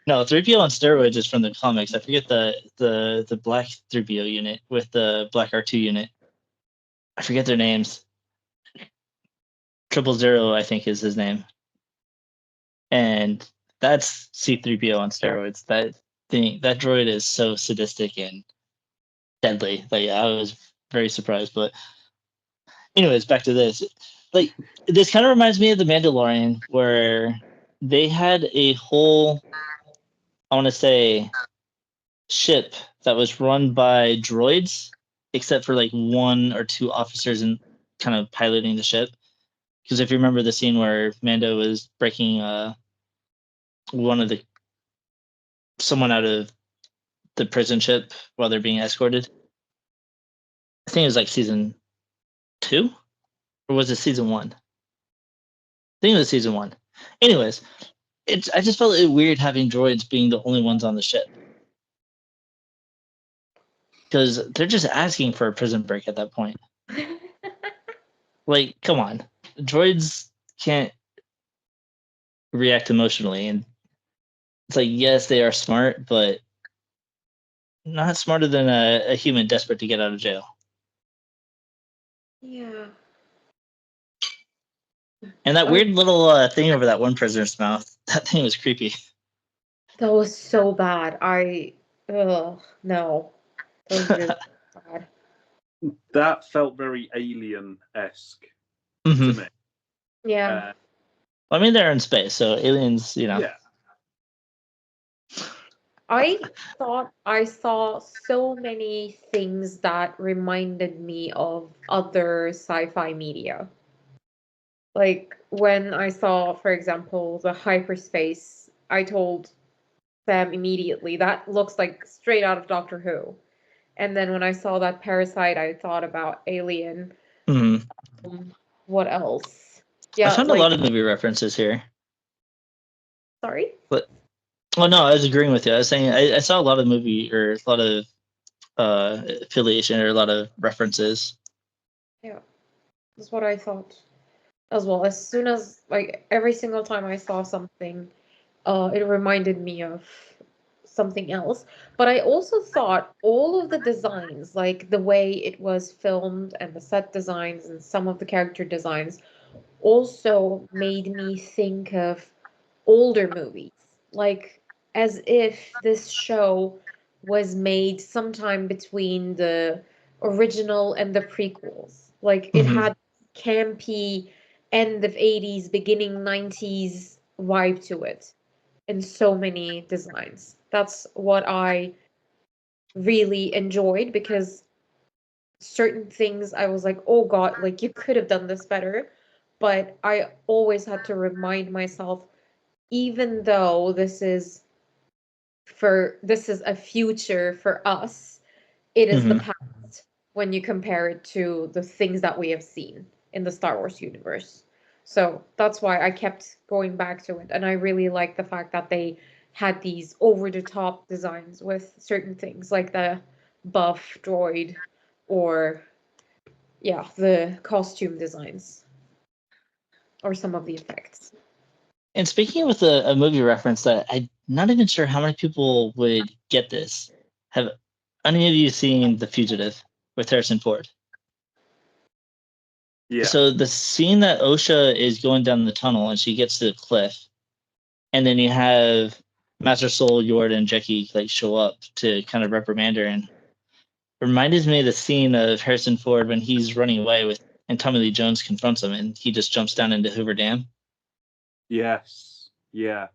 No, 3PO on steroids is from the comics. I forget the black 3PO unit with the black R2 unit. I forget their names. 000, I think, is his name. And that's C-3PO on steroids. That droid is so sadistic and deadly. Like, I was very surprised. But anyways, back to this. Like, this kind of reminds me of The Mandalorian, where they had a whole, I want to say, ship that was run by droids, except for like one or two officers and kind of piloting the ship. Because if you remember the scene where Mando was breaking someone out of the prison ship while they're being escorted. I think it was like season 2, or was it season 1? I think it was season 1. Anyways, I just felt it weird having droids being the only ones on the ship, because they're just asking for a prison break at that point. Like, come on, droids can't react emotionally, and it's like, yes, they are smart, but not smarter than a human desperate to get out of jail. Yeah. And that weird little thing over that one prisoner's mouth, that thing was creepy. That was so bad. No. That was really bad. That felt very Alien-esque to me. Yeah. I mean, they're in space, so aliens, you know. Yeah. I thought I saw so many things that reminded me of other sci-fi media. Like when I saw, for example, the hyperspace, I told Sam immediately that looks like straight out of Doctor Who. And then when I saw that Parasite, I thought about Alien. What else? Yeah, I found a lot of movie references here. Sorry? But no, I was agreeing with you. I was saying I saw a lot of movie or a lot of affiliation or a lot of references. Yeah, that's what I thought as well. As soon as, like, every single time I saw something, it reminded me of something else. But I also thought all of the designs, like the way it was filmed and the set designs and some of the character designs, also made me think of older movies. Like, as if this show was made sometime between the original and the prequels. Like, it had campy end of 80s, beginning 90s vibe to it in so many designs. That's what I really enjoyed, because certain things I was like, oh God, like you could have done this better. But I always had to remind myself, even though this is a future for us, it is the Mhm. past when you compare it to the things that we have seen in the Star Wars universe. So that's why I kept going back to it. And I really like the fact that they had these over the top designs with certain things like the buff droid, or yeah, the costume designs, or some of the effects. And speaking with a movie reference that I'm not even sure how many people would get this. Have any of you seen The Fugitive with Harrison Ford? Yeah. So the scene that Osha is going down the tunnel and she gets to the cliff, and then you have Master Soul, Yord, and Jackie like show up to kind of reprimand her, and reminded me of the scene of Harrison Ford when he's running away with and Tommy Lee Jones confronts him and he just jumps down into Hoover Dam. Yes. Yeah.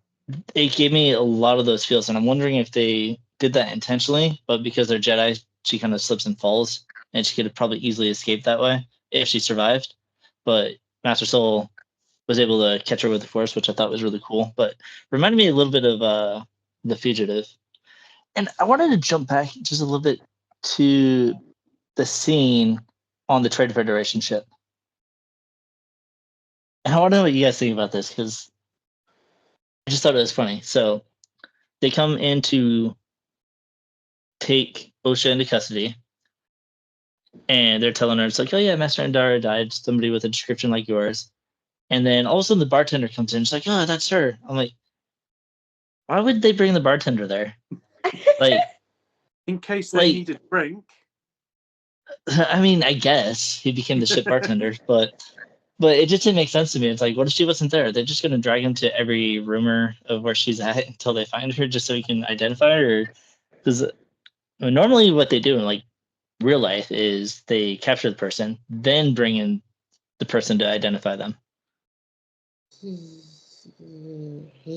It gave me a lot of those feels, and I'm wondering if they did that intentionally, but because they're Jedi, she kind of slips and falls, and she could have probably easily escaped that way if she survived. But Master Soul was able to catch her with the Force, which I thought was really cool. But reminded me a little bit of The Fugitive. And I wanted to jump back just a little bit to the scene on the Trade Federation ship. And I want to know what you guys think about this, because I just thought it was funny. So they come in to take Osha into custody, and they're telling her, it's like, oh yeah, Master Andara died, somebody with a description like yours. And then all of a sudden the bartender comes in, it's like, oh, that's her. I'm like, why would they bring the bartender there? Like, In case they need a drink. I mean, I guess he became the ship bartender, but it just didn't make sense to me. It's like, what if she wasn't there? They're just gonna drag him to every rumor of where she's at until they find her, just so we can identify her. Because normally what they do in like real life is they capture the person, then bring in the person to identify them.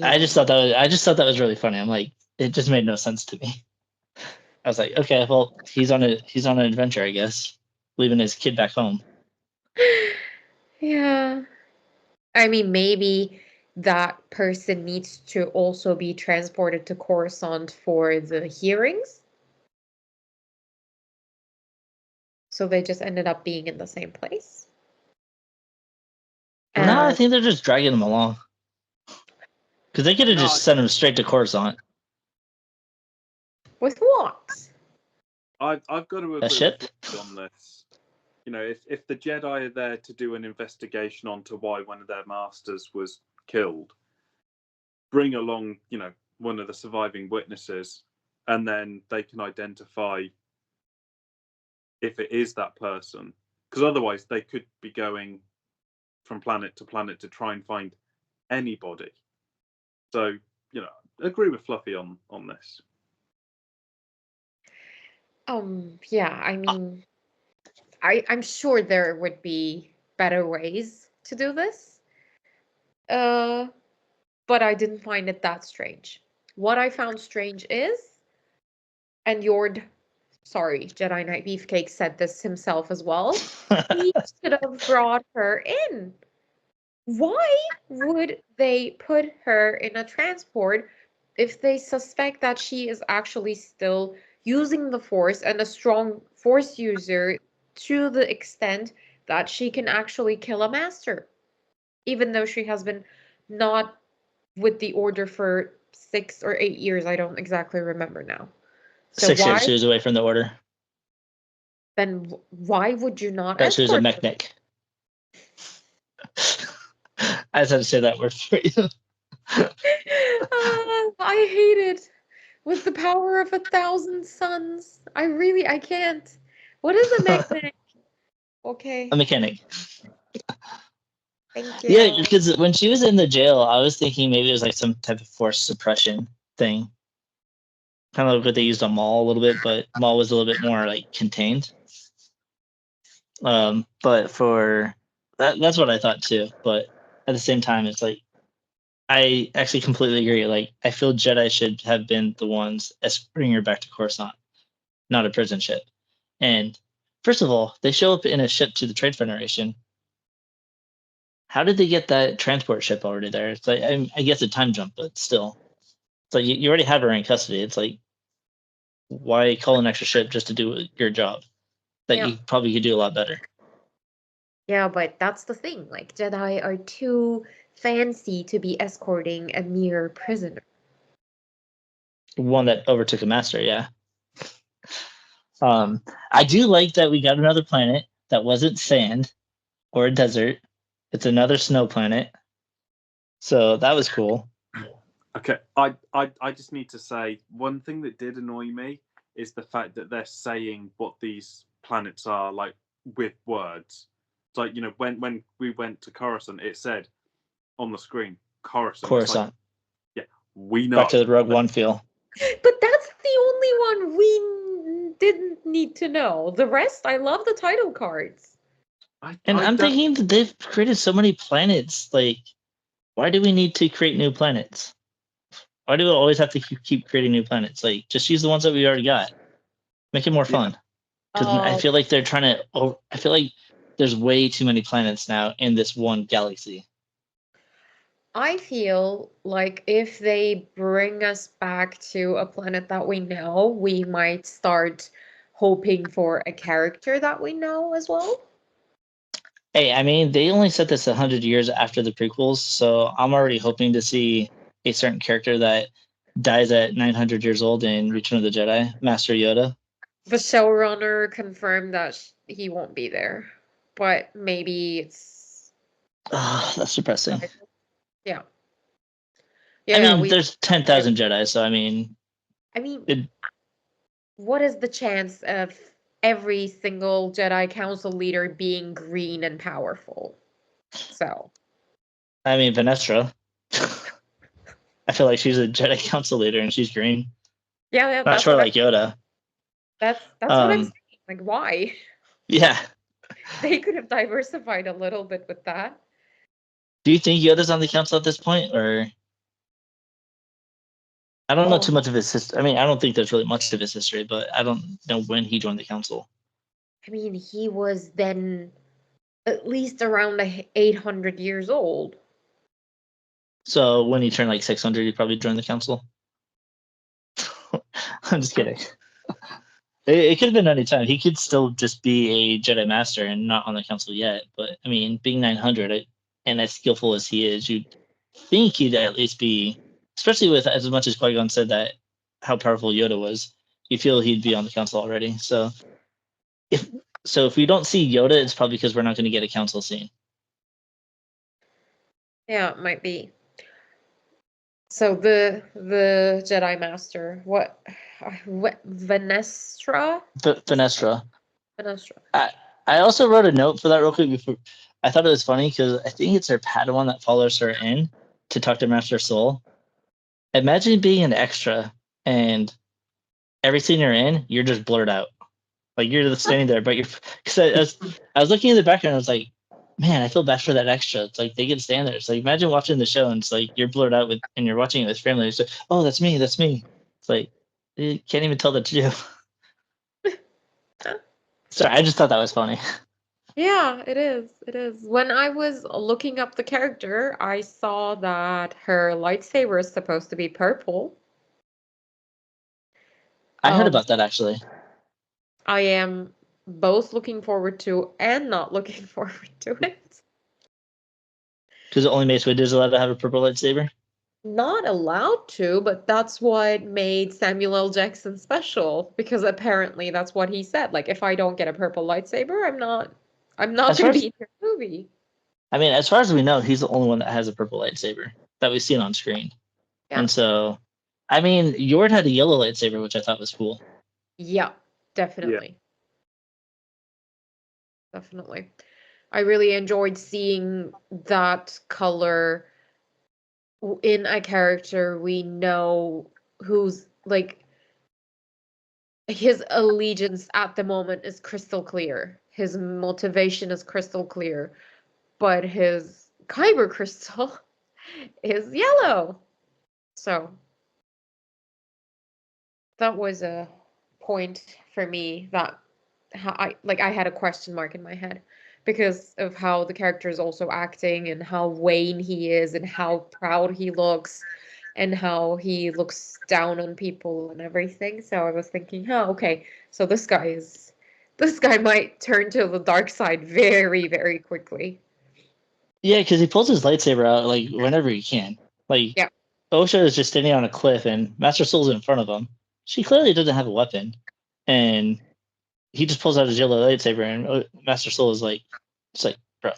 I just thought that was really funny. I'm like, it just made no sense to me. I was like, okay, well, he's on an adventure, I guess, leaving his kid back home. Yeah. I mean, maybe that person needs to also be transported to Coruscant for the hearings. So they just ended up being in the same place. No, I think they're just dragging him along. Because they could have just sent him straight to Coruscant. With what? I've got to A ship? agree on this. You know, if the Jedi are there to do an investigation onto why one of their masters was killed, bring along, you know, one of the surviving witnesses, and then they can identify if it is that person. Because otherwise they could be going from planet to planet to try and find anybody. So, you know, agree with Fluffy on this. Yeah, I mean, I'm sure there would be better ways to do this. But I didn't find it that strange. What I found strange is, and Jedi Knight Beefcake said this himself as well, he should have brought her in. Why would they put her in a transport if they suspect that she is actually still using the Force and a strong Force user to the extent that she can actually kill a master, even though she has been not with the Order for 6 or 8 years? I don't exactly remember now. So 6 years she was away from the Order. Then why would you not She was a escort her? mechanic. I just had to say that word for you. I hate it. With the power of 1,000 suns. I can't. What is a mechanic? Okay. A mechanic. Thank Yeah, you. because when she was in the jail, I was thinking maybe it was like some type of Force suppression thing. Kind of like what they used on Maul a little bit, but Maul was a little bit more like contained. But for that's what I thought too. But at the same time, it's like I actually completely agree. Like I feel Jedi should have been the ones escorting her back to Coruscant. not a prison ship. And first of all, they show up in a ship to the Trade Federation. How did they get that transport ship already there? It's like, I guess a time jump, but still. It's like you already have her in custody. It's like, why call an extra ship just to do your job that Yeah. you probably could do a lot better? Yeah, but that's the thing. Like, Jedi are too fancy to be escorting a mere prisoner. One that overtook a master, yeah. I do like that we got another planet that wasn't sand or a desert. It's another snow planet. So that was cool. Okay, I just need to say one thing that did annoy me is the fact that they're saying what these planets are, like, with words. It's like, you know, when we went to Coruscant, it said on the screen Coruscant. It's like, Coruscant. yeah, we know. Back to the Rogue One feel. But that's the only one we didn't need to know. The rest, I love the title cards. And I'm don't- thinking that they've created so many planets. Like, why do we need to create new planets? Why do we always have to keep creating new planets? Like, just use the ones that we already got. Make it more fun. Because I feel like they're trying to. I feel like there's way too many planets now in this one galaxy. I feel like if they bring us back to a planet that we know, we might start hoping for a character that we know as well. Hey, I mean, they only set this 100 years after the prequels, so I'm already hoping to see a certain character that dies at 900 years old in Return of the Jedi, Master Yoda. The showrunner confirmed that he won't be there, but maybe it's That's depressing. yeah. I Yeah, mean, there's 10,000 Jedi, so I mean, what is the chance of every single Jedi Council leader being green and powerful? So, I mean, Venestra. I feel like she's a Jedi Council leader and she's green. yeah, Not that's sure what like Yoda. that's what I'm saying. Like, why? Yeah. They could have diversified a little bit with that. Do you think Yoda's on the council at this point, or I don't know too much of his history. I mean, I don't think there's really much of his history, but I don't know when he joined the council. I mean, he was then at least around 800 years old. So when he turned like 600, he probably joined the council. I'm just kidding. It could have been any time. He could still just be a Jedi Master and not on the council yet. But I mean, being 900 and as skillful as he is, you'd think he'd at least be, especially with as much as Qui-Gon said that how powerful Yoda was, you feel he'd be on the council already. So if we don't see Yoda, it's probably because we're not going to get a council scene. Yeah, it might be. So the Jedi Master, what Venestra? Venestra. Venestra. I also wrote a note for that real quick before. I thought it was funny because I think it's her padawan that follows her in to talk to Master Soul. Imagine being an extra and every scene you're in, you're just blurred out. Like you're just standing there, but you're. Because I was looking in the background, I was like, man, I feel bad for that extra. It's like they can stand there. It's like imagine watching the show and it's like you're blurred out with, and you're watching it with family. It's like, oh, that's me. It's like you can't even tell that you. Sorry, I just thought that was funny. Yeah, it is. It is. When I was looking up the character, I saw that her lightsaber is supposed to be purple. I heard about that actually. I am both looking forward to and not looking forward to it. Because only Mace Windu is allowed to have a purple lightsaber. Not allowed to, but that's what made Samuel L. Jackson special, because apparently that's what he said. Like, if I don't get a purple lightsaber, I'm not going to be in your movie. I mean, as far as we know, he's the only one that has a purple lightsaber that we've seen on screen. Yeah. And so, I mean, Yord had a yellow lightsaber, which I thought was cool. Yeah, definitely. Yeah. Definitely. I really enjoyed seeing that color in a character we know who's like his allegiance at the moment is crystal clear. His motivation is crystal clear, but his kyber crystal is yellow. So that was a point for me that I had a question mark in my head because of how the character is also acting and how vain he is and how proud he looks and how he looks down on people and everything. So I was thinking, oh, okay, so this guy might turn to the dark side very, very quickly. Yeah, because he pulls his lightsaber out like whenever he can. Like, Yeah. Osha is just standing on a cliff and Master Soul's in front of him. She clearly doesn't have a weapon, and he just pulls out his yellow lightsaber, and Master Soul is like, it's like, bro,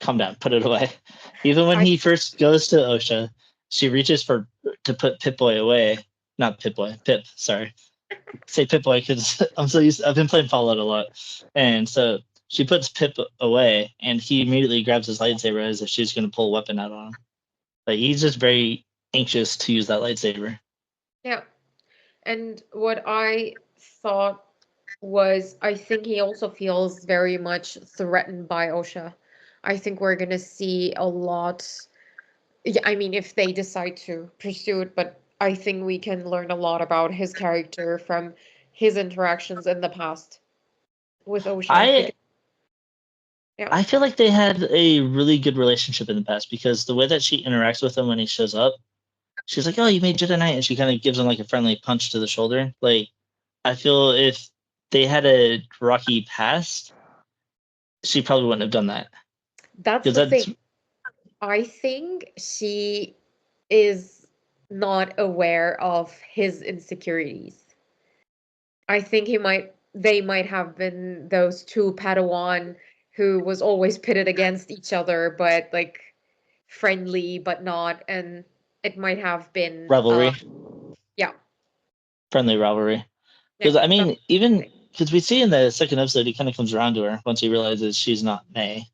calm down, put it away. Even when he first goes to Osha, she reaches to put Pip-Boy away. Not Pip-Boy, Pip, sorry. Say Pip-Boy because I've been playing Fallout a lot. And so she puts Pip away, and he immediately grabs his lightsaber as if she's going to pull a weapon out on him. Like, he's just very anxious to use that lightsaber. Yeah. And what I thought was, I think he also feels very much threatened by Osha. I think we're going to see a lot. Yeah, I mean, if they decide to pursue it, but I think we can learn a lot about his character from his interactions in the past with Osha. I feel like they had a really good relationship in the past because the way that she interacts with him when he shows up, she's like, "Oh, you made Jedi Knight," and she kind of gives him like a friendly punch to the shoulder. Like, I feel if they had a rocky past, she probably wouldn't have done that. That's the thing. I think she is not aware of his insecurities. I think they might have been those two Padawan who was always pitted against each other, but like friendly, but not, and it might have been rivalry, yeah, friendly rivalry. Because I mean, even because we see in the second episode, he kind of comes around to her once he realizes she's not May.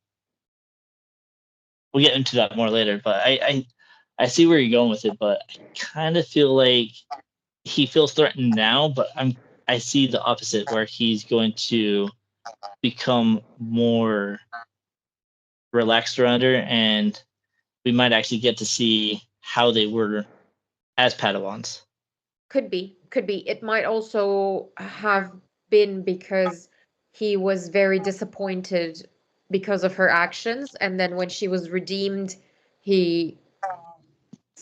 We'll get into that more later, but I see where you're going with it, but I kind of feel like he feels threatened now, but I see the opposite where he's going to become more relaxed around her, and we might actually get to see how they were as Padawans. Could be. It might also have been because he was very disappointed because of her actions, and then when she was redeemed, he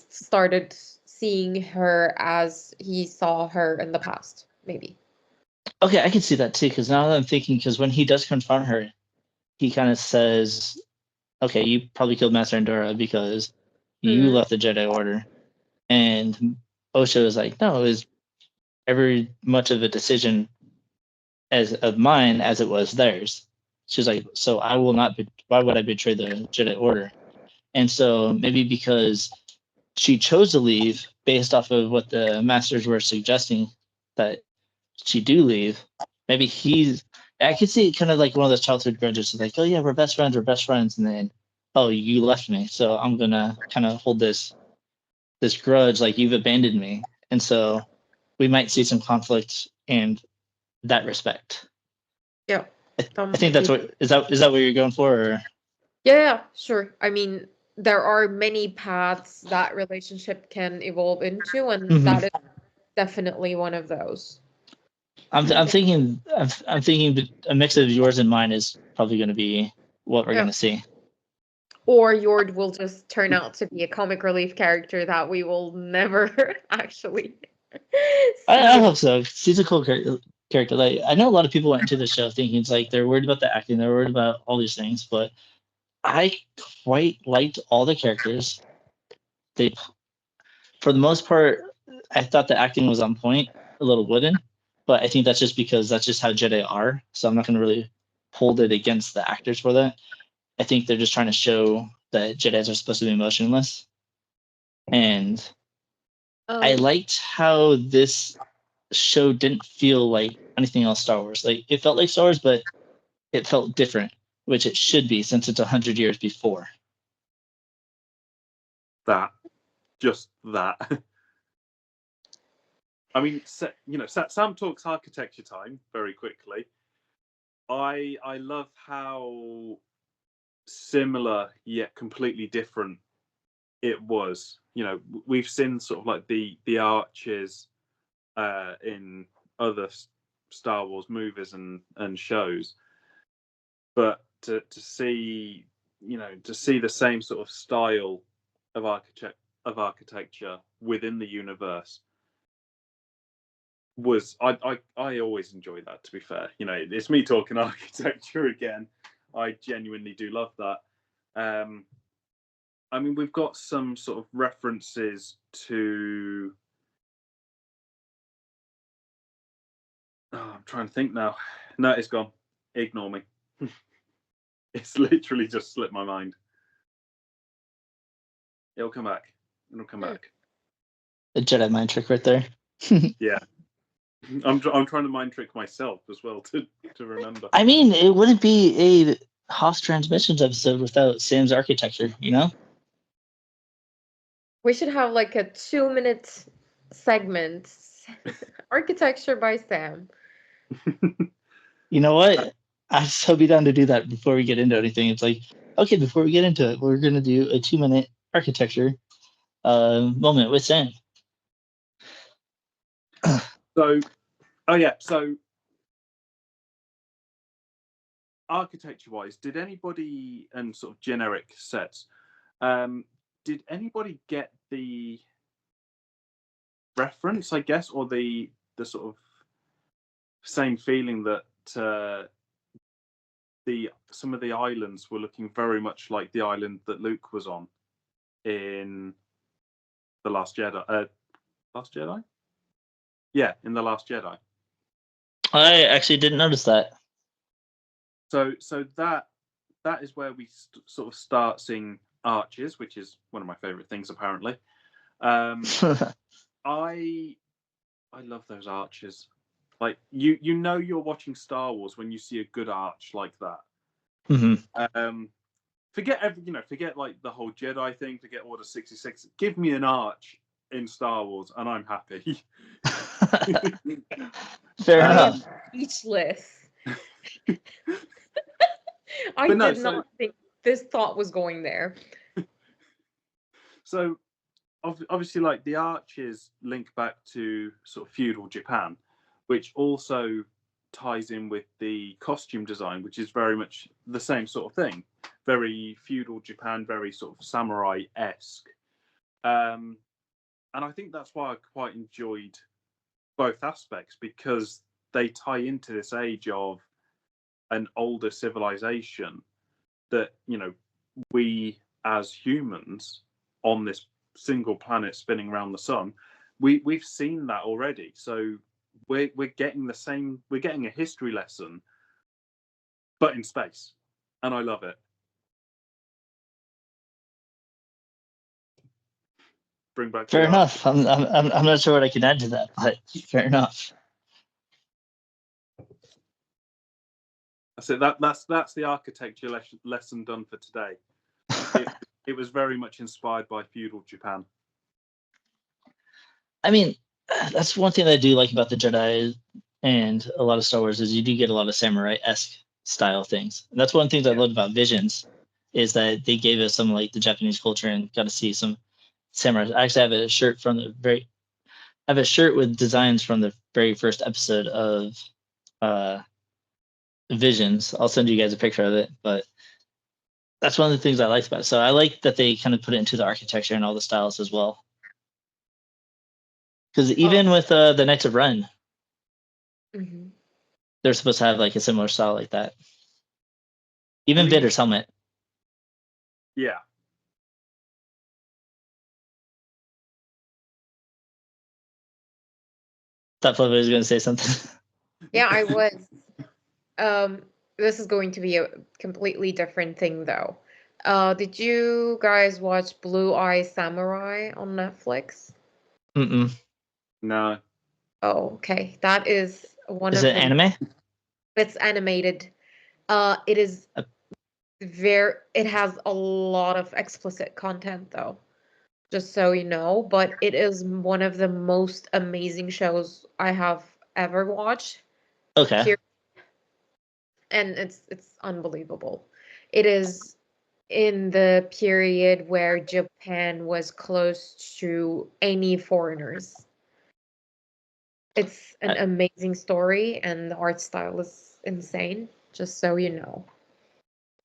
started seeing her as he saw her in the past, maybe. Okay, I can see that too, because now that I'm thinking, because when he does confront her, he kind of says, okay, you probably killed Master Endora because you left the Jedi Order. And Osha was like, no, it was every much of a decision as of mine as it was theirs. She's like, so I will not, why would I betray the Jedi Order? And so maybe because she chose to leave based off of what the Masters were suggesting that she do leave, maybe I could see it kind of like one of those childhood grudges. Like, oh yeah, we're best friends. And then, oh, you left me. So I'm going to kind of hold this grudge, like you've abandoned me. And so we might see some conflict in that respect. Yeah. I think that's what, is that what you're going for? Or? Yeah, sure. I mean, there are many paths that relationship can evolve into, and that is definitely one of those. I'm thinking a mix of yours and mine is probably going to be what we're going to see. Or Yord will just turn out to be a comic relief character that we will never actually see. I hope so. He's a cool character. Like, I know a lot of people went into the show thinking it's like they're worried about the acting, they're worried about all these things, but I quite liked all the characters. They, for the most part, I thought the acting was on point, a little wooden, but I think that's just because that's just how Jedi are. So I'm not going to really hold it against the actors for that. I think they're just trying to show that Jedis are supposed to be emotionless. And I liked how this show didn't feel like anything else Star Wars. Like, it felt like Star Wars, but it felt different, which it should be since it's 100 years before. Just that. I mean, Sam talks architecture time very quickly. I love how similar yet completely different it was. We've seen sort of like the arches in other Star Wars movies and shows, but to see, to see the same sort of style of architecture within the universe was, I always enjoy that, to be fair. It's me talking architecture again. I genuinely do love that. I mean, we've got some sort of references to, I'm trying to think now. No, it's gone. Ignore me. It's literally just slipped my mind. It'll come back. A Jedi mind trick right there. Yeah. I'm trying to mind trick myself as well to remember. I mean, it wouldn't be a Hoth Transmissions episode without Sam's architecture, We should have like a 2-minute segment. Architecture by Sam. You know what? I'd still be down to do that before we get into anything. It's like, okay, before we get into it, we're going to do a 2-minute architecture moment with Sam. So architecture-wise, did anybody, and sort of generic sets, did anybody get the reference, I guess, or the sort of same feeling that some of the islands were looking very much like the island that Luke was on in The Last Jedi? Last Jedi? Yeah, in The Last Jedi. I actually didn't notice that. So that is where we sort of start seeing arches, which is one of my favorite things, apparently. I love those arches. Like you're watching Star Wars when you see a good arch like that. Mm-hmm. Forget like the whole Jedi thing. Forget Order 66. Give me an arch in Star Wars, and I'm happy. Fair enough. Speechless. I did not think this thought was going there. So obviously, like, the arches link back to sort of feudal Japan, which also ties in with the costume design, which is very much the same sort of thing. Very feudal Japan, very sort of samurai-esque. And I think that's why I quite enjoyed both aspects, because they tie into this age of an older civilization that, we as humans on this single planet spinning around the sun, we've seen that already. So we're getting we're getting a history lesson, but in space, and I love it. Bring back. Fair enough. I'm not sure what I can add to that, but fair enough. So that's the architecture lesson done for today. It was very much inspired by feudal Japan. I mean, that's one thing that I do like about the Jedi and a lot of Star Wars is you do get a lot of samurai-esque style things. And that's one of the things I loved about Visions, is that they gave us some like the Japanese culture and got to see some samurai. I actually have a shirt from I have a shirt with designs from the very first episode of Visions. I'll send you guys a picture of it, but that's one of the things I liked about it. So I like that they kind of put it into the architecture and all the styles as well. Because even with the Knights of Ren, they're supposed to have like a similar style like that. Even Vader's helmet. Yeah. Thought Flavia was going to say something. Yeah, I was. This is going to be a completely different thing, though. Did you guys watch Blue Eye Samurai on Netflix? Mm-mm. No. Oh, okay. That is one Is of it anime? It's animated. It is it has a lot of explicit content, though, just so you know, but it is one of the most amazing shows I have ever watched. Okay. And it's unbelievable. It is in the period where Japan was closed to any foreigners. It's an amazing story, and the art style is insane. Just so you know.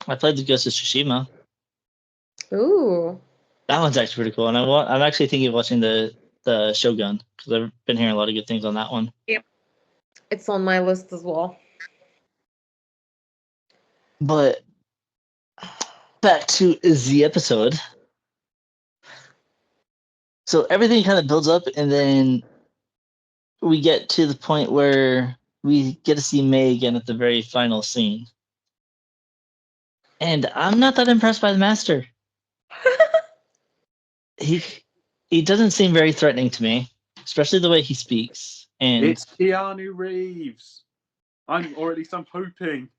I played the Ghost of Tsushima. Ooh. That one's actually pretty cool, and I'm actually thinking of watching the Shogun because I've been hearing a lot of good things on that one. Yep. It's on my list as well. But back to the episode. So everything kind of builds up, and then we get to the point where we get to see May again at the very final scene. And I'm not that impressed by the Master. He doesn't seem very threatening to me, especially the way he speaks. And It's Keanu Reeves. Or at least I'm hoping.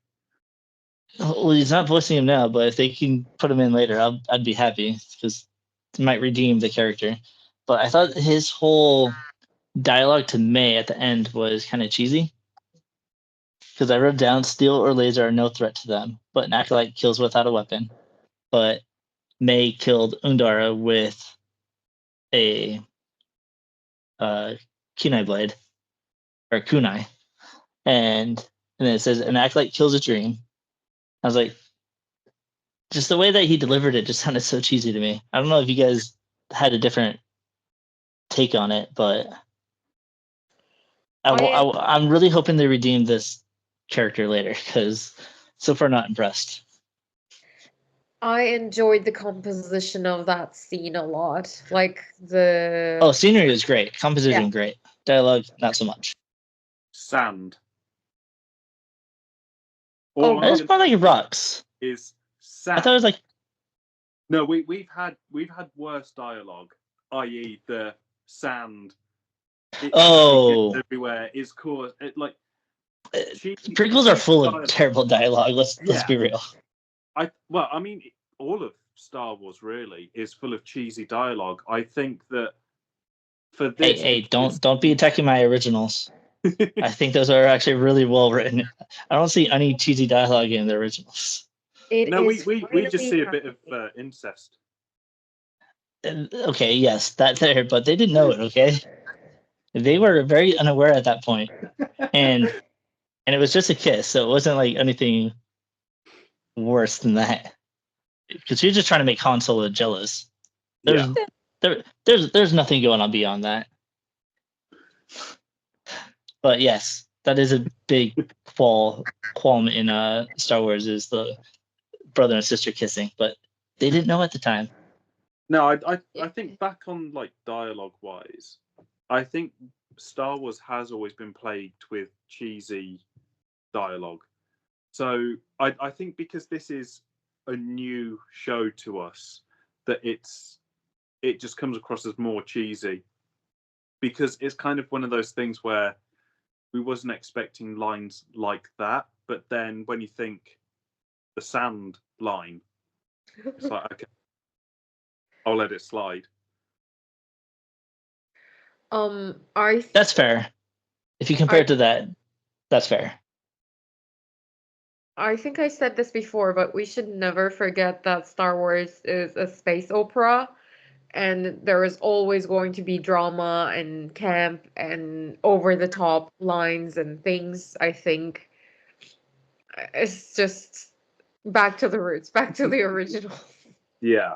well, he's not voicing him now, but if they can put him in later, I'd be happy because it might redeem the character. But I thought his whole dialogue to May at the end was kind of cheesy. Because I wrote down steel or laser are no threat to them, but an acolyte kills without a weapon. But May killed Undara with a kunai blade or kunai, and then it says an acolyte kills a dream. I was like, just the way that he delivered it just sounded so cheesy to me. I don't know if you guys had a different take on it, but I'm really hoping they redeem this character later because so far not impressed. I enjoyed the composition of that scene a lot. Like the Scenery is great, composition great, dialogue not so much. Sand. It's more like rocks. Is sand. I thought it was like no. We've had worse dialogue, i.e. the sand. Everywhere is caused. prequels are full of terrible dialogue. Let's be real. I mean, all of Star Wars really is full of cheesy dialogue. I think that for this, don't be attacking my originals. I think those are actually really well written. I don't see any cheesy dialogue in the originals. We just see a bit of incest. Okay, yes, that there, but they didn't know it. Okay, they were very unaware at that point, and it was just a kiss, so it wasn't like anything worse than that. Because you're just trying to make Han Solo jealous. There's nothing going on beyond that. But yes, that is a big qualm in Star Wars is the brother and sister kissing, but they didn't know at the time. No, I think back on like dialogue wise, I think Star Wars has always been plagued with cheesy dialogue. So I think because this is a new show to us, that it just comes across as more cheesy. Because it's kind of one of those things where we wasn't expecting lines like that, but then when you think the sand line, it's like, okay, I'll let it slide. That's fair. If you compare it to that, that's fair. I think I said this before, but we should never forget that Star Wars is a space opera, and there is always going to be drama and camp and over-the-top lines and things. I think it's just back to the roots, back to the original. Yeah.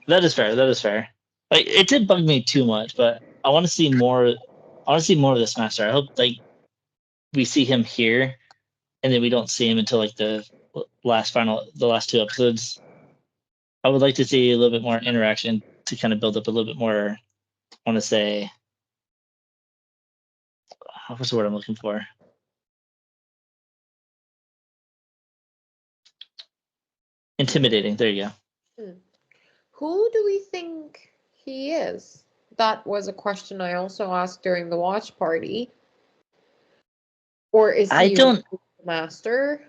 That is fair. Like, it did bug me too much, but I want to see more. I want to see more of this Master. I hope we see him here, and then we don't see him until like the last two episodes. I would like to see a little bit more interaction to kind of build up a little bit more. I want to say, what's the word I'm looking for? Intimidating. There you go. Who do we think he is? That was a question I also asked during the watch party. Or is he the Master?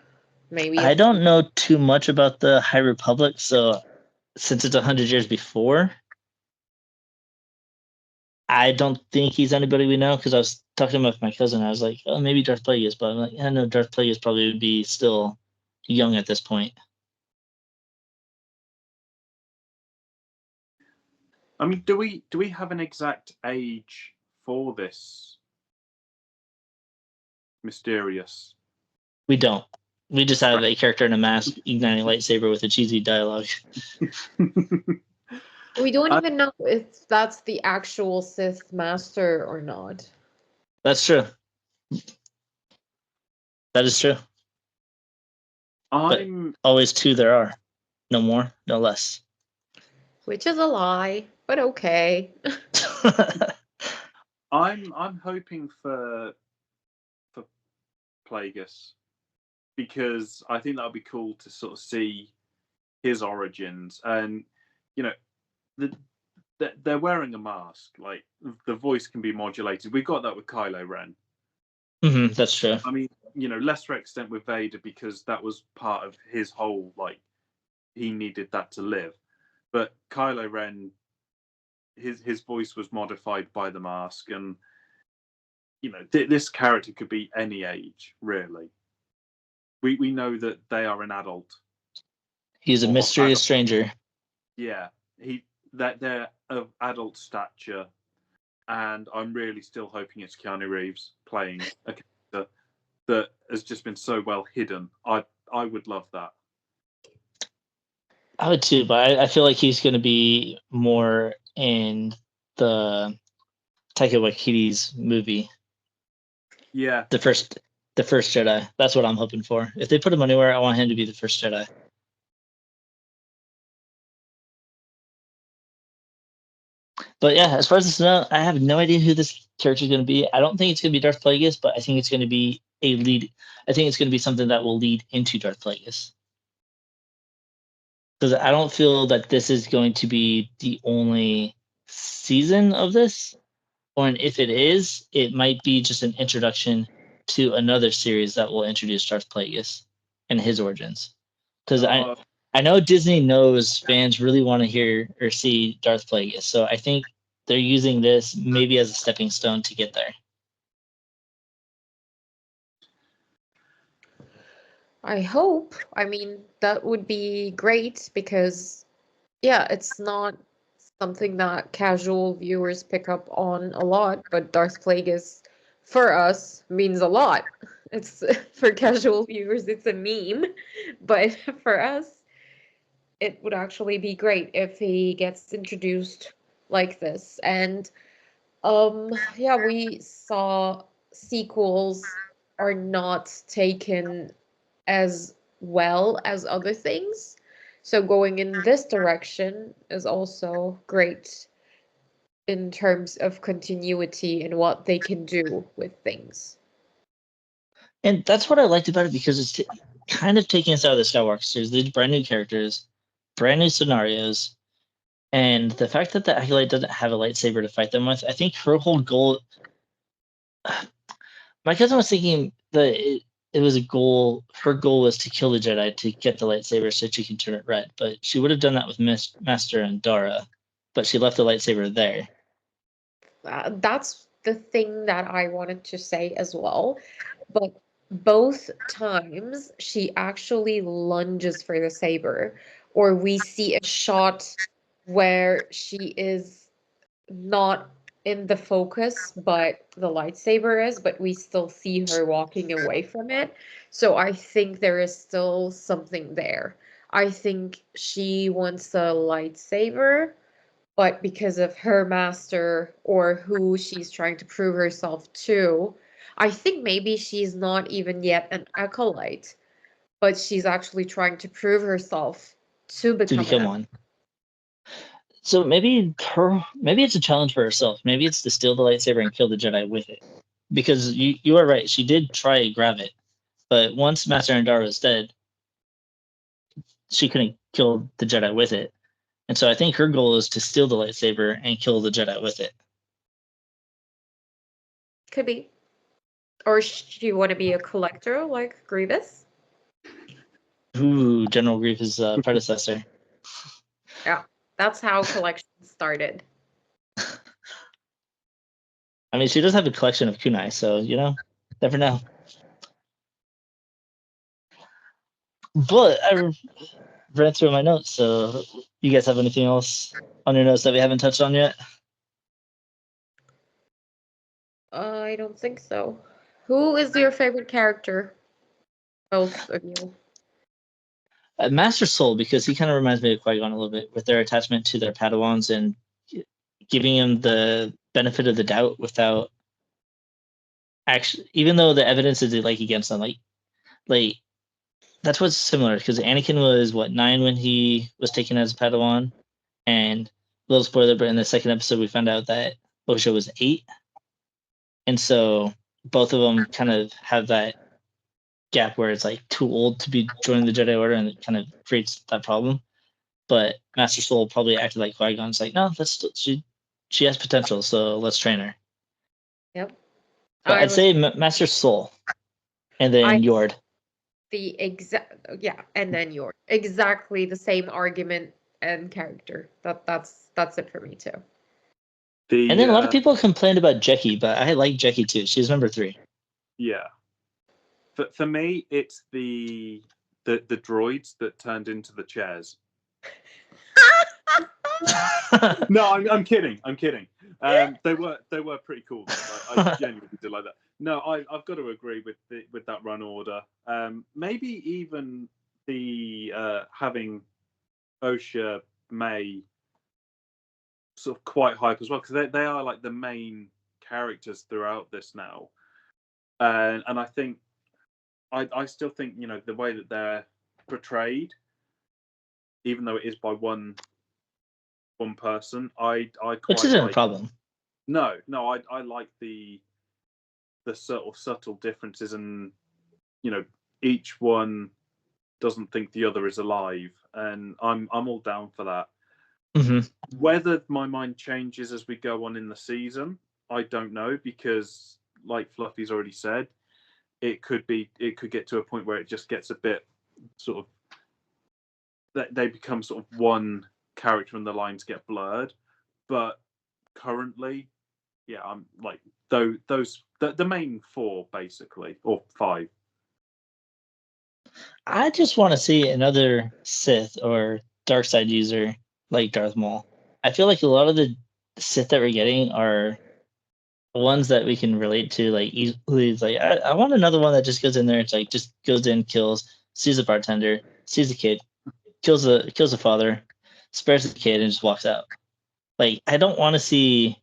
Maybe. I don't know too much about the High Republic, so since it's 100 years before, I don't think he's anybody we know. Because I was talking with my cousin, I was like, "Oh, maybe Darth Plagueis," but I'm like, "I know Darth Plagueis probably would be still young at this point." I mean, do we have an exact age for this mysterious? We don't. We just have a character in a mask igniting a lightsaber with a cheesy dialogue. We don't even know if that's the actual Sith Master or not. That's true. That is true. I'm Always two there are. No more, no less. Which is a lie, but okay. I'm hoping for Plagueis, because I think that would be cool to sort of see his origins. And you know, they're wearing a mask. Like, the voice can be modulated. We got that with Kylo Ren. That's true. I mean, lesser extent with Vader, because that was part of his whole, like, he needed that to live. But Kylo Ren, his voice was modified by the mask, and this character could be any age, really. We know that they are an adult. He's a mysterious stranger. Yeah, that they're of adult stature, and I'm really still hoping it's Keanu Reeves playing a character that has just been so well hidden. I would love that. I would too, but I feel like he's going to be more in the Taika Waititi's movie. Yeah, the first Jedi. That's what I'm hoping for. If they put him anywhere, I want him to be the first Jedi. But yeah, as far as this know, I have no idea who this character is going to be. I don't think it's going to be Darth Plagueis, but I think it's going to be a lead. I think it's going to be something that will lead into Darth Plagueis. Because I don't feel that this is going to be the only season of this. Or if it is, it might be just an introduction to another series that will introduce Darth Plagueis and his origins. Because I know Disney knows fans really want to hear or see Darth Plagueis, so I think they're using this maybe as a stepping stone to get there. I hope. I mean, that would be great because, yeah, it's not something that casual viewers pick up on a lot, but Darth Plagueis, for us, means a lot. It's for casual viewers, it's a meme, but for us, it would actually be great if he gets introduced like this. And yeah, we saw sequels are not taken as well as other things. So going in this direction is also great in terms of continuity and what they can do with things. And that's what I liked about it, because it's kind of taking us out of the Skywalker series. These brand new characters, brand new scenarios, and the fact that the Acolyte doesn't have a lightsaber to fight them with, I think her whole goal. My cousin was thinking that it was a goal. Her goal was to kill the Jedi to get the lightsaber so she can turn it red. But she would have done that with Master and Dara, but she left the lightsaber there. That's the thing that I wanted to say as well. But both times she actually lunges for the saber, or we see a shot where she is not in the focus, but the lightsaber is, but we still see her walking away from it. So I think there is still something there. I think she wants a lightsaber, but because of her master or who she's trying to prove herself to, I think maybe she's not even yet an acolyte, but she's actually trying to prove herself to become one. So maybe it's a challenge for herself. Maybe it's to steal the lightsaber and kill the Jedi with it. Because you are right, she did try to grab it, but once Master Andara was dead, she couldn't kill the Jedi with it. And so I think her goal is to steal the lightsaber and kill the Jedi with it. Could be. Or she want to be a collector like Grievous? Ooh, General Grievous' predecessor. Yeah, that's how collections started. I mean, she does have a collection of kunai, so, never know. But ran through my notes. So, you guys have anything else on your notes that we haven't touched on yet? I don't think so. Who is your favorite character? Both of you. Master Soul, because he kind of reminds me of Qui-Gon a little bit with their attachment to their Padawans and giving him the benefit of the doubt without actually, even though the evidence is like against them, like that's what's similar because Anakin was what 9 when he was taken as a Padawan, and little spoiler, but in the second episode we found out that Osha was 8, and so both of them kind of have that gap where it's like too old to be joining the Jedi Order, and it kind of creates that problem. But Master Soul probably acted like Qui-Gon's like, no, she has potential, so let's train her. Yep. But I'd say Master Soul, and then Yord. And then Yord. Exactly the same argument and character. That's it for me too. And then a lot of people complained about Jecki, but I like Jecki too. She's number 3. Yeah. For me, it's the droids that turned into the chairs. No, I'm kidding. I'm kidding. They were pretty cool. I genuinely did like that. No, I've got to agree with that run order. Maybe even the having Osha May sort of quite hype as well, because they are like the main characters throughout this now, and I think I still think the way that they're portrayed, even though it is by one person, I quite which isn't a problem. No, I like the sort of subtle differences, and each one doesn't think the other is alive, and I'm all down for that. Mm-hmm. Whether my mind changes as we go on in the season, I don't know, because like Fluffy's already said, it could get to a point where it just gets a bit sort of that they become sort of one character and the lines get blurred. But currently, yeah, I'm like the main 4 basically, or 5. I just want to see another Sith or dark side user like Darth Maul. I feel like a lot of the Sith that we're getting are ones that we can relate to like easily. It's like I want another one that just goes in there. It's like just goes in, kills, sees a bartender, sees a kid, kills the father, spares the kid, and just walks out. Like I don't want to see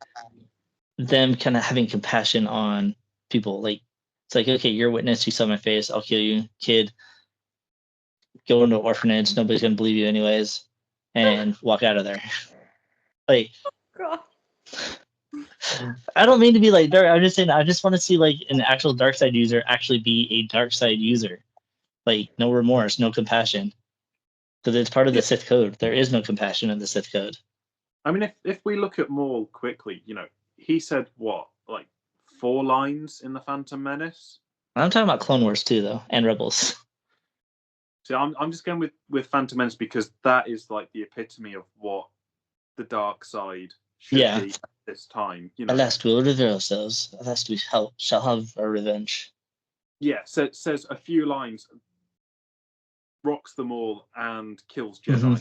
them kind of having compassion on people. Like it's like, okay, you're a witness. You saw my face. I'll kill you, kid. Go into an orphanage. Nobody's gonna believe you anyways, and walk out of there. Like, God. I don't mean to be like dark. I'm just saying I just want to see like an actual dark side user actually be a dark side user. Like no remorse, no compassion. Because it's part of the Sith code. There is no compassion in the Sith code. I mean, if we look at Maul quickly, he said what, like 4 lines in the Phantom Menace? I'm talking about Clone Wars too, though, and Rebels. So I'm just going with Phantom Menace because that is like the epitome of what the dark side should be at this time. At last we'll reveal ourselves. At last we shall have our revenge. Yeah, so says a few lines, rocks them all, and kills Jedi. Mm-hmm.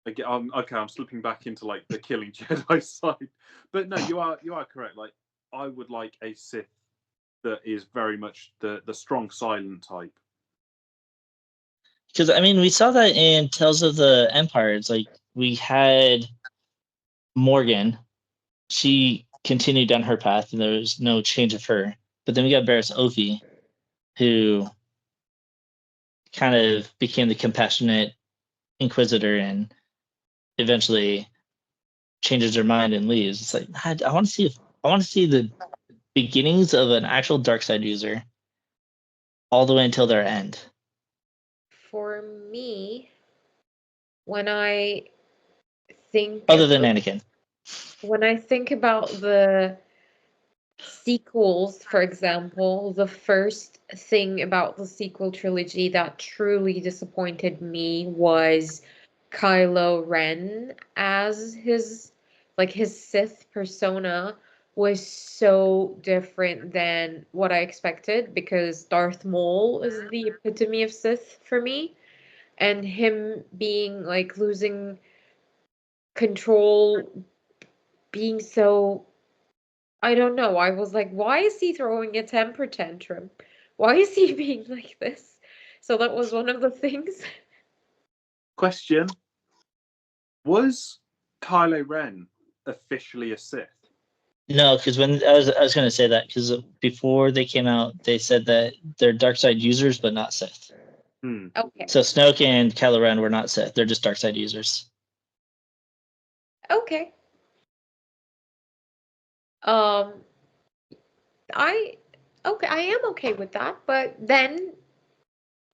Again, I'm slipping back into like the killing Jedi side, but no, you are correct. Like I would like a Sith that is very much the strong silent type. Because I mean, we saw that in Tales of the Empire. It's like we had Morgan. She continued down her path, and there was no change of her. But then we got Barriss Offee, who kind of became the compassionate Inquisitor, and eventually changes her mind and leaves. It's like I want to see the beginnings of an actual dark side user, all the way until their end. For me, when I think other than Anakin, when I think about the sequels, for example, the first thing about the sequel trilogy that truly disappointed me was Kylo Ren as his Sith persona was so different than what I expected, because Darth Maul is the epitome of Sith for me. and him being like losing control, being so, I don't know. I was like, why is he throwing a temper tantrum? Why is he being like this? So that was one of the things. Question: was Kylo Ren officially a Sith? No, because when I was going to say that because before they came out, they said that they're dark side users, but not Sith. Okay. So Snoke and Kylo Ren were not Sith; they're just dark side users. Okay. I am okay with that, but then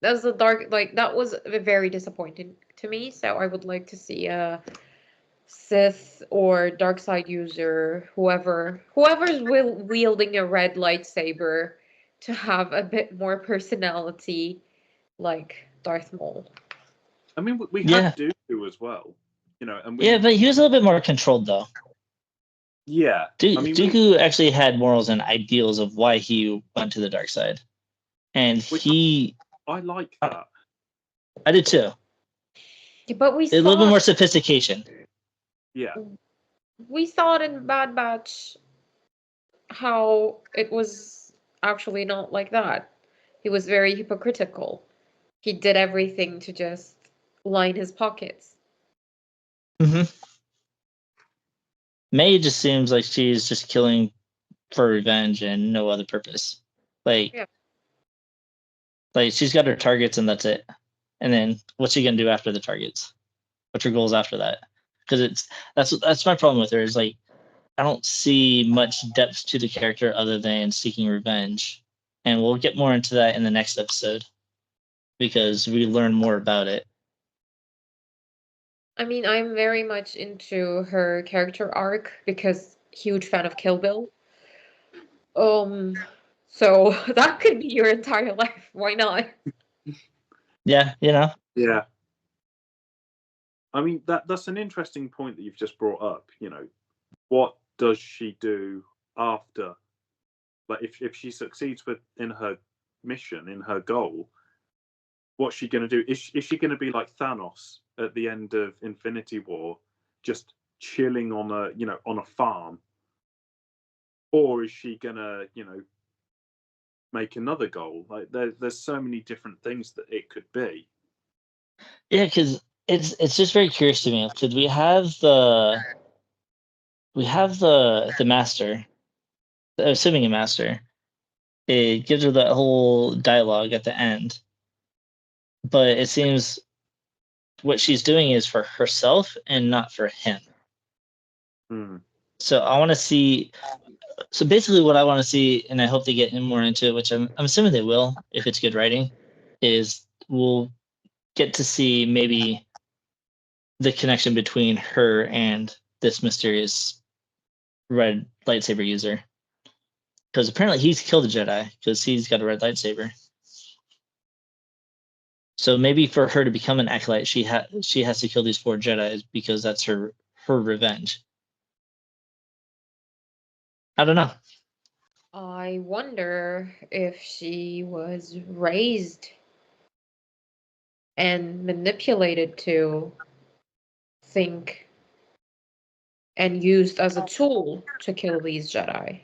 that was that was very disappointing to me. So I would like to see a Sith or dark side user, whoever's wielding a red lightsaber, to have a bit more personality, like Darth Maul. I mean, we Yeah. had Dooku as well, you know, and Yeah, but he was a little bit more controlled, though. yeah. I mean, Dooku actually had morals and ideals of why he went to the dark side, and I like that. I did too. Yeah, but A little bit more sophistication. Yeah. We saw it in Bad Batch how it was actually not like that. He was very hypocritical. He did everything to just line his pockets. Mm-hmm. May just seems like she's just killing for revenge and no other purpose. Like, Yeah. like she's got her targets and that's it. And then what's she gonna do after the targets? What's her goals after that? Because that's my problem with her is like I don't see much depth to the character other than seeking revenge. And we'll get more into that in the next episode because we learn more about it. I mean, I'm very much into her character arc because huge fan of Kill Bill. So that could be your entire life. Why not? Yeah, you know. Yeah. I mean, that's an interesting point that you've just brought up. You know, what does she do after? Like, if she succeeds in her mission, in her goal, what's she going to do? Is she going to be like Thanos at the end of Infinity War, just chilling on a farm, or is she going to make another goal? Like, there's so many different things that it could be. Yeah, because it's just very curious to me because we have the master, assuming a master. It gives her that whole dialogue at the end, but it seems what she's doing is for herself and not for him. So I want to see. So basically, what I want to see, and I hope they get more into it, which I'm assuming they will, if it's good writing, is we'll get to see maybe the connection between her and this mysterious red lightsaber user. Because apparently he's killed a Jedi because he's got a red lightsaber. So maybe for her to become an acolyte, she has to kill these 4 Jedi because that's her revenge. I don't know. I wonder if she was raised and manipulated to think and used as a tool to kill these Jedi.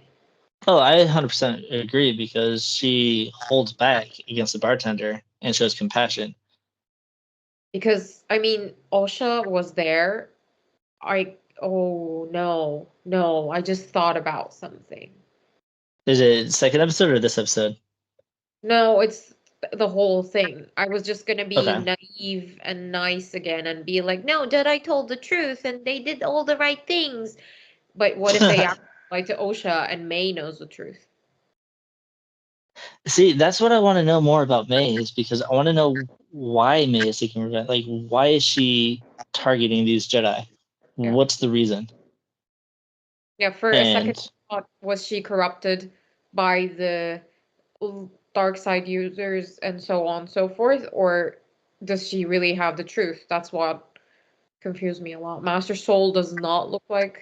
Oh, I 100% agree because she holds back against the bartender and shows compassion. Because, I mean, Osha was there. Oh, no, I just thought about something. Is it second episode or this episode? No, it's the whole thing. I was just gonna be Okay. naive and nice again and be like, no, Jedi told the truth and they did all the right things. But what if they actually lie to Osha and May knows the truth? See, that's what I want to know more about May is because I want to know why May is seeking revenge. Like, why is she targeting these Jedi? Yeah. What's the reason? Yeah, for a second thought, was she corrupted by the dark side users and so on and so forth, or does she really have the truth? That's what confused me a lot. Master Soul does not look like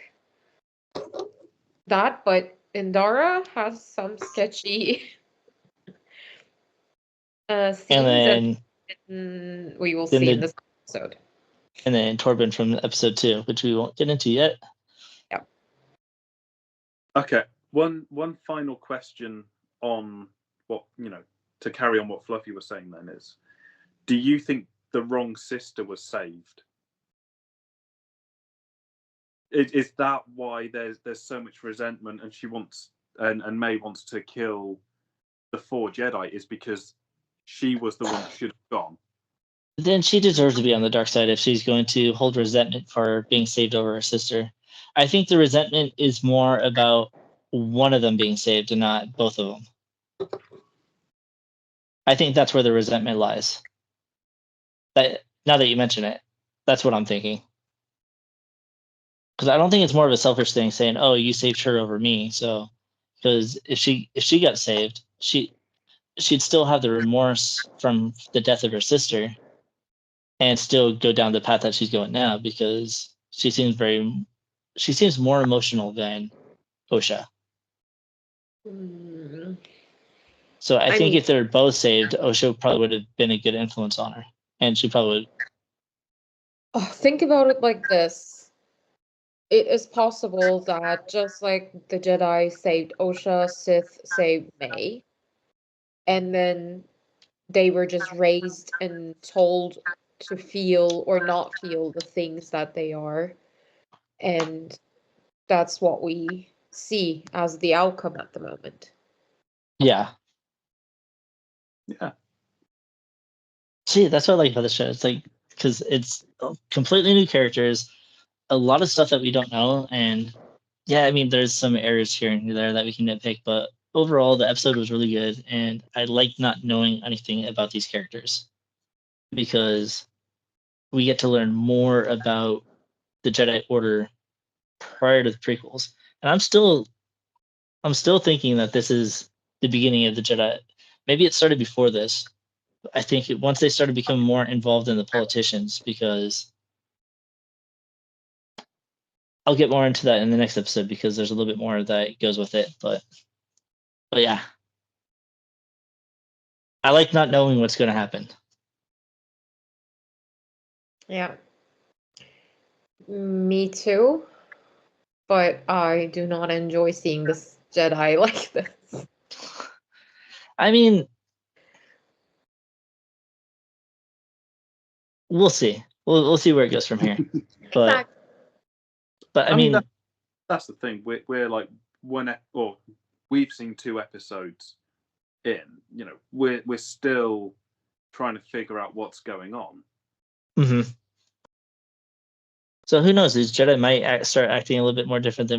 that, but Indara has some sketchy scenes. And then we will Then see in the- this episode. And then Torben from episode 2, which we won't get into yet. Okay, one final question on what, to carry on what Fluffy was saying then is, do you think the wrong sister was saved? Is that why there's so much resentment and she wants and May wants to kill the 4 Jedi, is because she was the one who should have gone? Then she deserves to be on the dark side if she's going to hold resentment for being saved over her sister. I think the resentment is more about one of them being saved and not both of them. I think that's where the resentment lies. But now that you mention it, that's what I'm thinking. Because I don't think it's more of a selfish thing saying, "Oh, you saved her over me." So, because if she got saved, she'd still have the remorse from the death of her sister, and still go down the path that she's going now, because she seems more emotional than Osha. So I think if they're both saved, Osha probably would have been a good influence on her, and she probably would. Oh, think about it like this. It is possible that just like the Jedi saved Osha, Sith saved May, and then they were just raised and told to feel or not feel the things that they are. And that's what we see as the outcome at the moment. Yeah. Yeah. See, that's what I like about the show. It's like, because it's completely new characters, a lot of stuff that we don't know, and yeah, I mean, there's some errors here and there that we can nitpick, but overall, the episode was really good, and I like not knowing anything about these characters because we get to learn more about the Jedi Order prior to the prequels, and I'm still thinking that this is the beginning of the Jedi. Maybe it started before this. I think once they started becoming more involved in the politicians, because I'll get more into that in the next episode because there's a little bit more that goes with it. But yeah, I like not knowing what's going to happen. Yeah. Me too. But I do not enjoy seeing this Jedi like this. I mean, we'll see. We'll see where it goes from here. But Exactly. but I mean, that's the thing. We're like we've seen 2 episodes in. We're still trying to figure out what's going on. mm-hmm. So who knows? These Jedi might start acting a little bit more different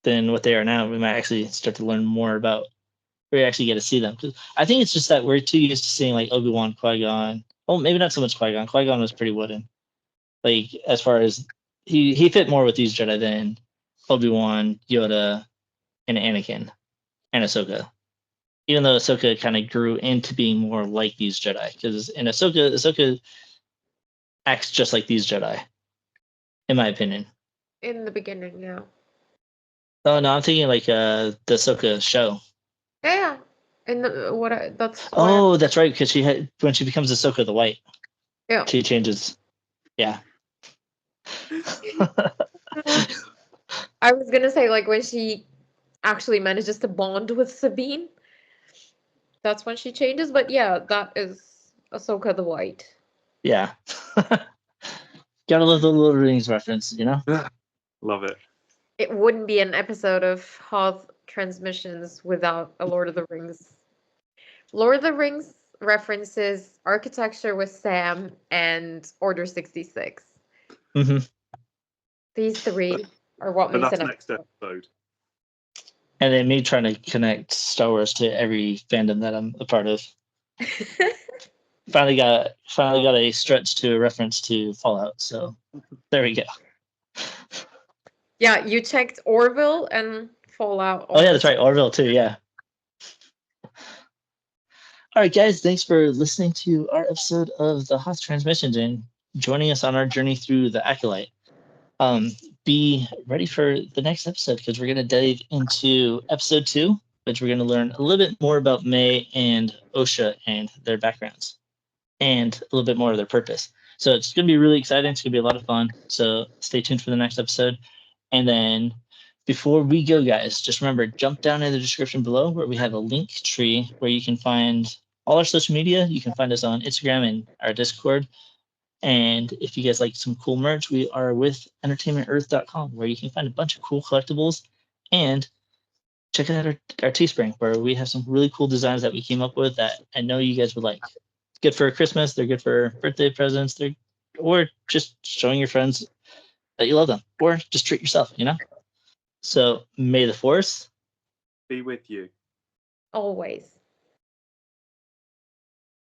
than what they are now. We might actually start to learn more about. We actually get to see them. 'Cause I think it's just that we're too used to seeing like Obi-Wan, Qui-Gon. Oh, maybe not so much Qui-Gon. Qui-Gon was pretty wooden. Like, as far as he fit more with these Jedi than Obi-Wan, Yoda, and Anakin, and Ahsoka. Even though Ahsoka kind of grew into being more like these Jedi, because in Ahsoka acts just like these Jedi, in my opinion. In the beginning, yeah. Oh no, I'm thinking like the Ahsoka show. Yeah. And that's Oh, that's right, because when she becomes Ahsoka the White, yeah. she changes. Yeah. I was gonna say, like, when she actually manages to bond with Sabine, that's when she changes. But yeah, that is Ahsoka the White. Yeah. Gotta love the Lord of the Rings reference, Love it. It wouldn't be an episode of Hoth Transmissions without a Lord of the Rings. Lord of the Rings references Architecture with Sam and Order 66. Mm-hmm. These 3 are what But makes that's an next episode. And then me trying to connect Star Wars to every fandom that I'm a part of. Finally got a stretch to a reference to Fallout. So there we go. Yeah, you checked Orville and Fallout. Oh yeah, that's right. Orville too. Yeah. All right, guys. Thanks for listening to our episode of the Hoth Transmissions and joining us on our journey through the Acolyte. Be ready for the next episode because we're going to dive into episode 2, which we're going to learn a little bit more about May and Osha and their backgrounds. and a little bit more of their purpose. So it's going to be really exciting. It's going to be a lot of fun. So stay tuned for the next episode. And then before we go, guys, just remember, jump down in the description below where we have a link tree where you can find all our social media. You can find us on Instagram and our Discord. And if you guys like some cool merch, we are with entertainmentearth.com where you can find a bunch of cool collectibles, and check out our Teespring where we have some really cool designs that we came up with that I know you guys would like. Good for Christmas, they're good for birthday presents, or just showing your friends that you love them, or just treat yourself, So may the force be with you. Always.